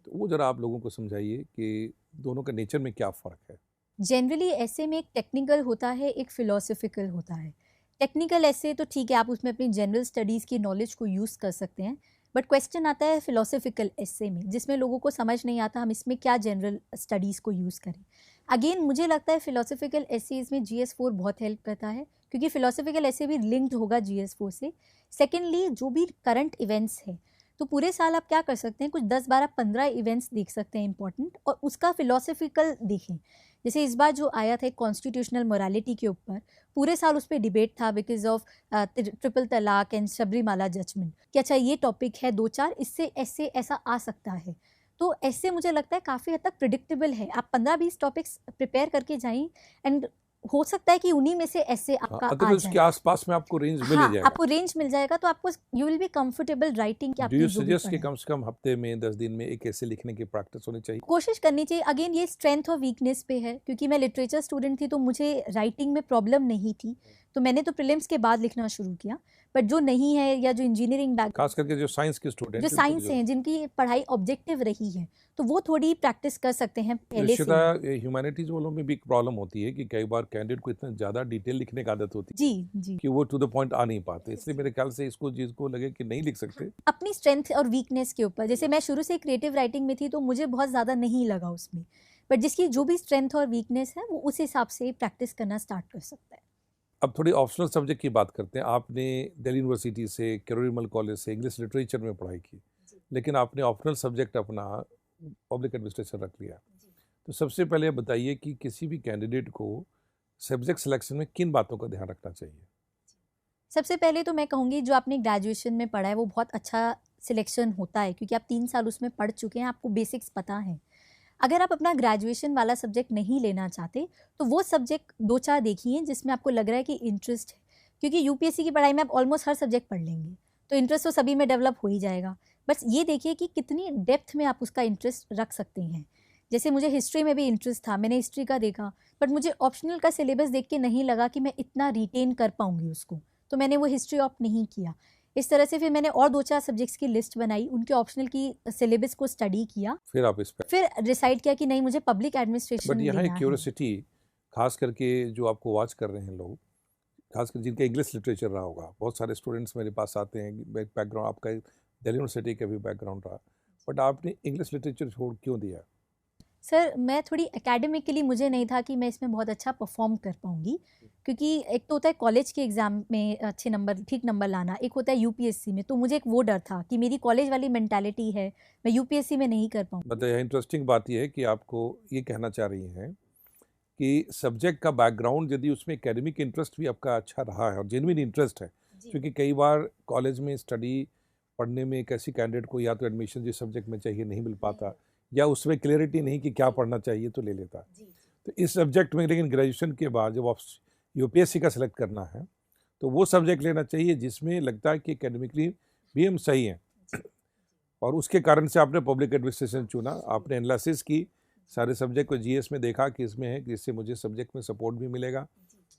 तो वो जरा आप लोगों को समझाइए कि दोनों का नेचर में क्या फ़र्क है? जनरली ऐसे में एक टेक्निकल होता है, एक फिलोसफिकल होता है। टेक्निकल ऐसे तो ठीक है, आप उसमें अपनी जनरल स्टडीज़ की नॉलेज को यूज़ कर सकते हैं, बट क्वेश्चन आता है फिलोसफिकल ऐसे में, जिसमें लोगों को समझ नहीं आता हम इसमें क्या जनरल स्टडीज़ को यूज़ करें। अगेन मुझे लगता है फिलोसफिकल एसेज में GS4 बहुत हेल्प करता है, क्योंकि फिलोसफिकल ऐसे भी लिंक्ड होगा GS4 से। सेकेंडली जो भी करंट इवेंट्स है, तो पूरे साल आप क्या कर सकते हैं, कुछ 10, 12, 15 इवेंट्स देख सकते हैं इंपॉर्टेंट, और उसका फिलोसफिकल देखें। जैसे इस बार जो आया था कॉन्स्टिट्यूशनल मोरालिटी के ऊपर, पूरे साल उस पर डिबेट था बिकॉज ऑफ ट्रिपल तलाक एंड सबरीमाला जजमेंट, कि अच्छा ये टॉपिक है 2-4 इससे ऐसे ऐसा आ सकता है। तो ऐसे मुझे लगता है काफ़ी हद तक प्रिडिक्टेबल है। आप 15-20 टॉपिक्स प्रिपेयर करके जाएं एंड हो सकता है कि उन्हीं में से ऐसे आपका आ अदरवाइज उसके जाए। आसपास में आपको रेंज मिल हाँ, ही जाएगा। आपको रेंज मिल जाएगा, तो आपको you will be comfortable writing कि डू आपने यू जो भी सजेस्ट कि पढ़ा है। कम से कम हफ्ते में 10 दिन में एक ऐसे लिखने की प्रैक्टिस होनी चाहिए? कोशिश करनी चाहिए। अगेन ये स्ट्रेंथ और वीकनेस पे है, क्योंकि मैं लिटरेचर स्टूडेंट थी तो मुझे राइटिंग में प्रॉब्लम नहीं थी, तो मैंने तो प्रीलिम्स के बाद लिखना शुरू किया। बट जो नहीं है या जो इंजीनियरिंग बैक, खास करके जो साइंस के स्टूडेंट जो साइंस से हैं, जिनकी पढ़ाई ऑब्जेक्टिव रही है, तो वो थोड़ी प्रैक्टिस कर सकते हैं पहले से। ह्यूमैनिटीज वालों में भी एक प्रॉब्लम होती है कि कई बार कैंडिडेट को इतना ज़्यादा डिटेल लिखने की आदत होती है जी जी, कि वो टू द पॉइंट आ नहीं पाते, इसलिए मेरे ख्याल से इसको जिसको लगे कि नहीं लिख सकते। अपनी स्ट्रेंथ और वीकनेस के ऊपर, जैसे मैं शुरू से क्रिएटिव राइटिंग में थी तो मुझे बहुत ज़्यादा नहीं लगा उसमें, बट जिसकी जो भी स्ट्रेंथ और वीकनेस है वो उस हिसाब से प्रैक्टिस करना स्टार्ट कर सकता है। अब थोड़ी ऑप्शनल सब्जेक्ट की बात करते हैं। आपने दिल्ली यूनिवर्सिटी से, कैरोल कॉलेज से इंग्लिश लिटरेचर में पढ़ाई की, लेकिन आपने ऑप्शनल सब्जेक्ट अपना पब्लिक एडमिनिस्ट्रेशन रख लिया। तो सबसे पहले बताइए कि किसी भी कैंडिडेट को सब्जेक्ट सिलेक्शन में किन बातों का ध्यान रखना चाहिए? सबसे पहले तो मैं कहूँगी जो आपने ग्रेजुएशन में पढ़ा है वो बहुत अच्छा सिलेक्शन होता है, क्योंकि आप 3 साल उसमें पढ़ चुके हैं, आपको बेसिक्स पता है। अगर आप अपना ग्रेजुएशन वाला सब्जेक्ट नहीं लेना चाहते तो वो सब्जेक्ट 2-4 देखिए जिसमें आपको लग रहा है कि इंटरेस्ट है, क्योंकि यूपीएससी की पढ़ाई में आप ऑलमोस्ट हर सब्जेक्ट पढ़ लेंगे तो इंटरेस्ट तो सभी में डेवलप हो ही जाएगा। बस ये देखिए कि कितनी डेप्थ में आप उसका इंटरेस्ट रख सकते हैं। जैसे मुझे हिस्ट्री में भी इंटरेस्ट था, मैंने हिस्ट्री का देखा, बट मुझे ऑप्शनल का सिलेबस देख के नहीं लगा कि मैं इतना रिटेन कर पाऊंगी उसको, तो मैंने वो हिस्ट्री ऑप्ट नहीं किया। इस तरह से फिर मैंने और 2-4 सब्जेक्ट्स की लिस्ट बनाई, उनके ऑप्शनल की सिलेबस को स्टडी किया, फिर आप इस पे फिर डिसाइड किया कि नहीं मुझे पब्लिक एडमिनिस्ट्रेशन बट यहाँ एक लेना है। क्यूरियोसिटी, खास करके जो आपको वॉच कर रहे हैं लोग, खासकर जिनका इंग्लिश लिटरेचर रहा होगा, बहुत सारे स्टूडेंट्स मेरे पास आते हैं, बैकग्राउंड आपका दिल्ली यूनिवर्सिटी का भी बैकग्राउंड रहा, बट आपने इंग्लिश लिटरेचर छोड़ क्यों दिया? सर मैं थोड़ी एकेडमिकली मुझे नहीं था कि मैं इसमें बहुत अच्छा परफॉर्म कर पाऊंगी, क्योंकि एक तो होता है कॉलेज के एग्ज़ाम में अच्छे नंबर, ठीक नंबर लाना, एक होता है यूपीएससी में, तो मुझे एक वो डर था कि मेरी कॉलेज वाली मेंटालिटी है, मैं यूपीएससी में नहीं कर पाऊंगी। मतलब इंटरेस्टिंग बात यह है कि आपको ये कहना चाह रही हैं कि सब्जेक्ट का बैकग्राउंड, यदि उसमें एकेडमिक इंटरेस्ट भी आपका अच्छा रहा है और जेन्युइन इंटरेस्ट है, क्योंकि कई बार कॉलेज में स्टडी पढ़ने में एक ऐसी कैंडिडेट को या तो एडमिशन जिस सब्जेक्ट में चाहिए नहीं मिल पाता, या उसमें क्लियरिटी नहीं कि क्या पढ़ना चाहिए तो ले लेता। तो इस सब्जेक्ट में लेकिन ग्रेजुएशन के बाद जब आप यूपीएससी का सिलेक्ट करना है तो वो सब्जेक्ट लेना चाहिए जिसमें लगता है कि एकेडमिकली भी हम सही हैं, और उसके कारण से आपने पब्लिक एडमिनिस्ट्रेशन चुना। आपने एनालिसिस की, सारे सब्जेक्ट को जीएस में देखा कि इसमें है कि इससे मुझे सब्जेक्ट में सपोर्ट भी मिलेगा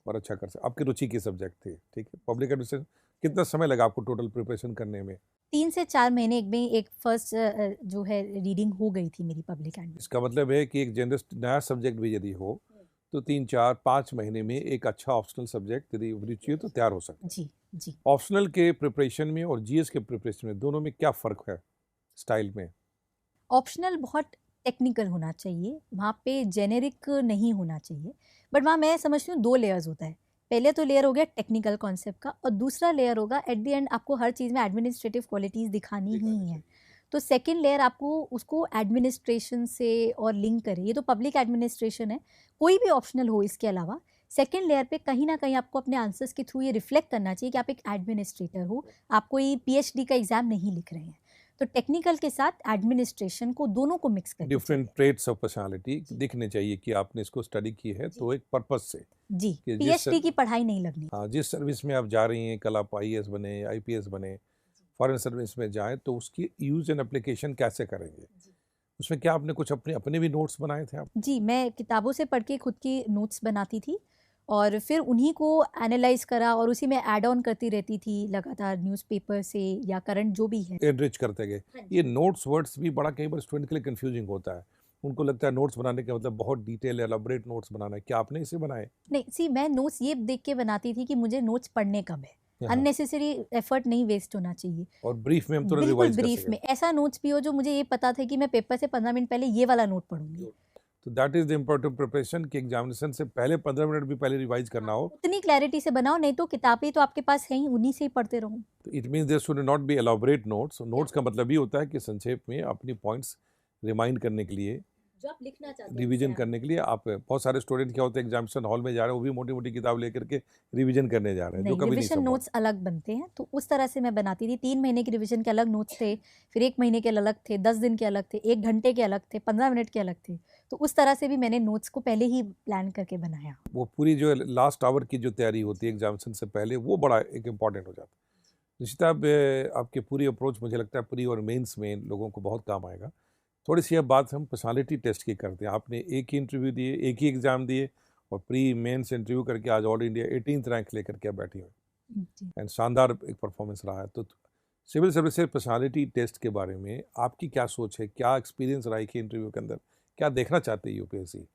और अच्छा कर सकते। आपकी रुचि के सब्जेक्ट थे, ठीक है। पब्लिक एडमिनिस्ट्रेशन कितना समय लगा आपको टोटल प्रिपरेशन करने में? 3 से 4 महीने में एक फर्स्ट जो है रीडिंग हो गई थी मेरी पब्लिक एडमिनिस्ट्रेशन। इसका मतलब है कि एक जनरल नया सब्जेक्ट भी यदि हो तो 3-4-5 महीने में एक अच्छा ऑप्शनल सब्जेक्ट यदि रुचि हो तो तैयार हो सकता है। जी जी। ऑप्शनल के प्रिपरेशन में और जीएस के प्रिपरेशन में दोनों में क्या फ़र्क है स्टाइल में? ऑप्शनल बहुत टेक्निकल होना चाहिए, वहाँ पे जेनेरिक नहीं होना चाहिए, बट वहाँ मैं समझती हूँ 2 लेयर्स होता है। पहले तो लेयर हो गया टेक्निकल कॉन्सेप्ट का, और दूसरा लेयर होगा एट द एंड आपको हर चीज़ में एडमिनिस्ट्रेटिव क्वालिटीज़ दिखानी ही है। तो सेकंड लेयर आपको उसको एडमिनिस्ट्रेशन से और लिंक करे, ये तो पब्लिक एडमिनिस्ट्रेशन है, कोई भी ऑप्शनल हो इसके अलावा सेकंड लेयर पे कहीं ना कहीं आपको अपने आंसर्स के थ्रू ये रिफ्लेक्ट करना चाहिए कि आप एक एडमिनिस्ट्रेटर हो, आप कोई पीएचडी का एग्जाम नहीं लिख रहे हैं। तो टेक्निकल के साथ एडमिनिस्ट्रेशन को दोनों को मिक्स करना डिफरेंट ट्रेड्स ऑफ पर्सनालिटी दिखने चाहिए कि आपने इसको स्टडी की है तो एक पर्पस से जी, कि पीएचडी की पढ़ाई नहीं लगनी। हाँ, जिस सर्विस में आप जा रही हैं, कल आप आईएएस बने, आईपीएस बने, फॉरेन सर्विस में जाएं, तो उसकी यूज एंड एप्लीकेशन कैसे करेंगे, उसमें क्या आपने कुछ अपने अपने भी नोट्स बनाए थे आप? जी, मैं किताबों से पढ़ के खुद की नोट्स बनाती थी और फिर उन्हीं को एनालाइज करा और उसी में ऐड ऑन करती रहती थी लगातार, न्यूज़पेपर से या करंट जो भी है एनरिच करते गए। ये नोट्स वर्ड्स भी बड़ा कई बार स्टूडेंट के लिए कंफ्यूजिंग होता है, उनको लगता है नोट्स बनाने का मतलब बहुत डिटेल एलाबोरेट नोट्स बनाना है। क्या आपने इसे बनाए? नहीं, सी मैं नोट्स ये देख के बनाती थी कि मुझे नोट्स पढ़ने कब है, अननेसेसरी एफर्ट नहीं वेस्ट होना चाहिए, और ब्रीफ में हम तुरंत बिल्कुल रिवाइज कर ब्रीफ सकें। में ऐसा नोट्स भी हो जो मुझे ये पता था कि मैं पेपर से 15 मिनट पहले ये वाला नोट पढ़ूंगी। तो that is the important preparation कि एग्जामिनेशन से पहले 15 मिनट भी पहले रिवाइज करना हो। उतनी क्लैरिटी से बनाओ, नहीं तो किताबें तो आपके पास है ही, उन्हीं से ही पढ़ते रहो। तो it means there should not be elaborate notes. Notes का मतलब ये होता है कि संक्षेप में अपनी पॉइंट्स रिमाइंड करने के लिए, जो आप लिखना चाहते हैं, रिवीजन करने के लिए। आप बहुत सारे स्टूडेंट क्या होते हैं एग्जामिनेशन हॉल में जा रहे हैं, वो भी मोटी मोटी किताब लेकर के रिवीजन करने जा रहे हैं, जो नहीं, कभी नहीं रिविजन संभव। नोट्स अलग बनते हैं, तो उस तरह से मैं बनाती थी। 3 महीने के रिविजन के अलग नोट्स थे, फिर 1 महीने के अलग थे, 10 दिन के अलग थे, 1 घंटे के अलग थे, 15 मिनट के अलग थे। तो उस तरह से भी मैंने नोट्स को पहले ही प्लान करके बनाया। वो पूरी जो लास्ट आवर की जो तैयारी होती है एग्जामिनेशन से पहले, वो बड़ा एक इम्पॉर्टेंट हो जाता है। निश्चित आपके पूरी अप्रोच मुझे लगता है प्री और मेंस में लोगों को बहुत काम आएगा। थोड़ी सी अब बात हम पर्सनालिटी टेस्ट की करते हैं। आपने एक ही इंटरव्यू दिए, एक ही एग्ज़ाम दिए, और प्री मेंस इंटरव्यू करके आज ऑल इंडिया 18th रैंक लेकर के आप बैठी हुई, एंड शानदार एक परफॉर्मेंस रहा है। तो सिविल सर्विसेज पर्सनालिटी टेस्ट के बारे में आपकी क्या सोच है, क्या एक्सपीरियंस रहा है कि इंटरव्यू के अंदर क्या देखना चाहते हैं यूपीएससी?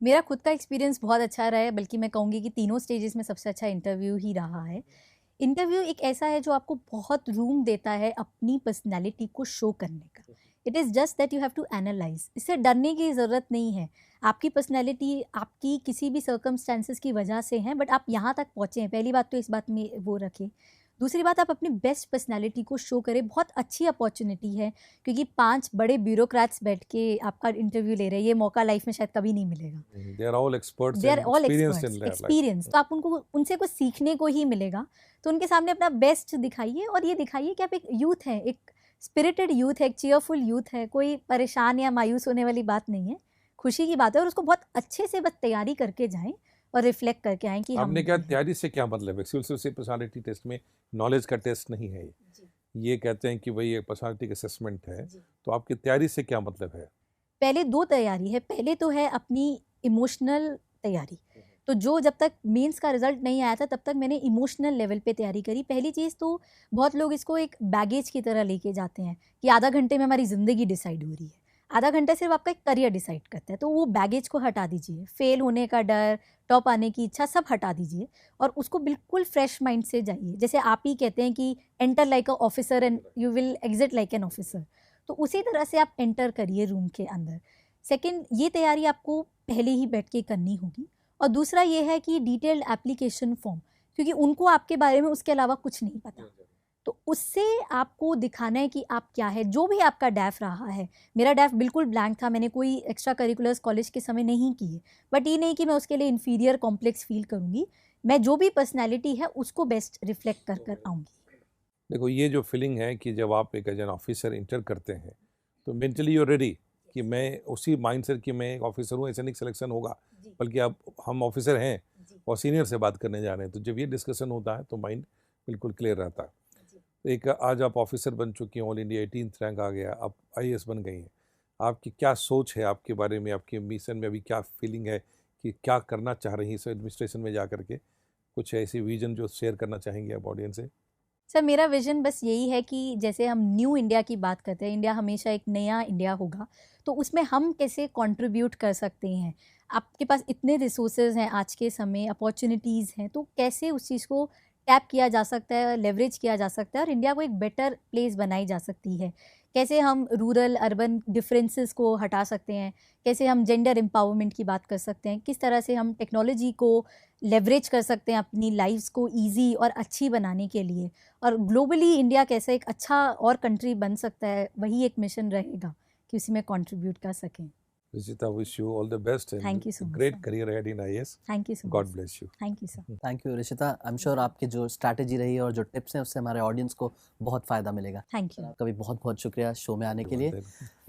मेरा खुद का एक्सपीरियंस बहुत अच्छा रहा है, बल्कि मैं कहूँगी कि तीनों स्टेजेस में सबसे अच्छा इंटरव्यू ही रहा है। इंटरव्यू एक ऐसा है जो आपको बहुत रूम देता है अपनी पर्सनैलिटी को शो करने का। It is just that you have to analyse. इससे डरने की ज़रूरत नहीं है। आपकी पर्सनैलिटी आपकी किसी भी सर्कमस्टांसेस की वजह से हैं, बट आप यहाँ तक पहुँचे हैं, पहली बात तो इस बात में वो रखें। दूसरी बात, आप अपनी बेस्ट पर्सनैलिटी को शो करें। बहुत अच्छी अपॉर्चुनिटी है, क्योंकि 5 बड़े ब्यूरोक्रेट्स बैठ के आपका इंटरव्यू ले रहे हैं। ये मौका लाइफ में शायद कभी नहीं मिलेगा। They are all experts, they are all experience. तो आप उनसे कुछ सीखने को ही मिलेगा। तो उनके सामने अपना बेस्ट दिखाइए, और ये दिखाइए कि आप एक यूथ हैं, एक स्पिरिटेड यूथ है, एक चीयरफुल यूथ है। कोई परेशान या मायूस होने वाली बात नहीं है, खुशी की बात है। और उसको बहुत अच्छे से बस तैयारी करके जाएं और रिफ्लेक्ट करके आएँ कि आपने क्या तैयारी से क्या मतलब है? सिविल सर्विस पर्सनालिटी टेस्ट में नॉलेज का टेस्ट नहीं है ये कहते हैं कि भाई ये पर्सनालिटी असेसमेंट है, तो आपकी तैयारी से क्या मतलब है? पहले 2 तैयारी है। पहले तो है अपनी इमोशनल तैयारी, तो जो जब तक मेंस का रिजल्ट नहीं आया था तब तक मैंने इमोशनल लेवल पे तैयारी करी। पहली चीज़ तो बहुत लोग इसको एक बैगेज की तरह लेके जाते हैं कि आधा घंटे में हमारी ज़िंदगी डिसाइड हो रही है, आधा घंटा सिर्फ आपका एक करियर डिसाइड करता है। तो वो बैगेज को हटा दीजिए, फेल होने का डर, टॉप आने की इच्छा सब हटा दीजिए और उसको बिल्कुल फ्रेश माइंड से जाइए। जैसे आप ही कहते हैं कि enter like a officer and you will exit like an officer, तो उसी तरह से आप एंटर करिए रूम के अंदर। सेकंड, ये तैयारी आपको पहले ही बैठ के करनी होगी। और दूसरा ये है कि डिटेल्ड एप्लीकेशन फॉर्म, क्योंकि उनको आपके बारे में उसके अलावा कुछ नहीं पता, तो उससे आपको दिखाना है कि आप क्या है। जो भी आपका डैफ रहा है, मेरा डैफ बिल्कुल ब्लैंक था, मैंने कोई एक्स्ट्रा करिकुलर्स कॉलेज के समय नहीं किए, बट ये नहीं कि मैं उसके लिए इन्फीरियर कॉम्प्लेक्स फील करूँगी। मैं जो भी पर्सनैलिटी है उसको बेस्ट रिफ्लेक्ट कर कर आऊँगी। देखो, ये जो फीलिंग है कि जब आप एक एज एन ऑफिसर इंटर करते हैं तो मेंटली यू रेडी कि मैं उसी माइंडसेट कि मैं एक ऑफिसर हूँ, ऐसे नहीं सिलेक्शन होगा, बल्कि अब हम ऑफिसर हैं और सीनियर से बात करने जा रहे हैं। तो जब ये डिस्कशन होता है तो माइंड बिल्कुल क्लियर रहता है। एक आज आप ऑफिसर बन चुकी हैं, ऑल इंडिया 18th रैंक आ गया, आप IAS बन गई हैं। आपकी क्या सोच है आपके बारे में, आपके मिशन में अभी क्या फीलिंग है कि क्या करना चाह रही हैं इस एडमिनिस्ट्रेशन में जा करके? कुछ ऐसी विजन जो शेयर करना चाहेंगे आप ऑडियंस से? सर, मेरा विजन बस यही है कि जैसे हम न्यू इंडिया की बात करते हैं, इंडिया हमेशा एक नया इंडिया होगा, तो उसमें हम कैसे कंट्रीब्यूट कर सकते हैं। आपके पास इतने रिसोर्सेज हैं आज के समय, अपॉर्चुनिटीज़ हैं, तो कैसे उस चीज़ को टैप किया जा सकता है, लेवरेज किया जा सकता है और इंडिया को एक बेटर प्लेस बनाई जा सकती है। कैसे हम रूरल अर्बन डिफरेंसेस को हटा सकते हैं, कैसे हम जेंडर एम्पावरमेंट की बात कर सकते हैं, किस तरह से हम टेक्नोलॉजी को लेवरेज कर सकते हैं अपनी लाइफ्स को ईजी और अच्छी बनाने के लिए, और ग्लोबली इंडिया कैसे एक अच्छा और कंट्री बन सकता है, वही एक मिशन रहेगा कि उसी में कंट्रीब्यूट कर सकें। Rishita, wish you all the best and Thank you so much, great sir. career ahead in IAS. Thank you so much. God bless you. Thank you sir. Thank you Rishita. I am sure आपकी जो strategy रही और जो tips हैं उससे हमारे audience को बहुत फ़ायदा मिलेगा। Thank you. आपका भी बहुत बहुत शुक्रिया शो में आने के लिए।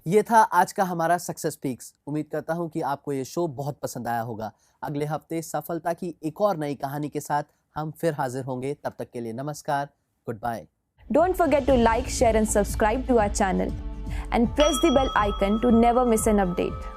ये था आज का हमारा सक्सेस स्पीक्स। उम्मीद करता हूँ कि आपको ये शो बहुत पसंद आया होगा। अगले हफ्ते सफलता की एक और नई कहानी के साथ हम फिर हाजिर होंगे। तब तक के लिए नमस्कार, good bye. Don't forget to like, share and subscribe to our channel and press the bell icon to never miss an update.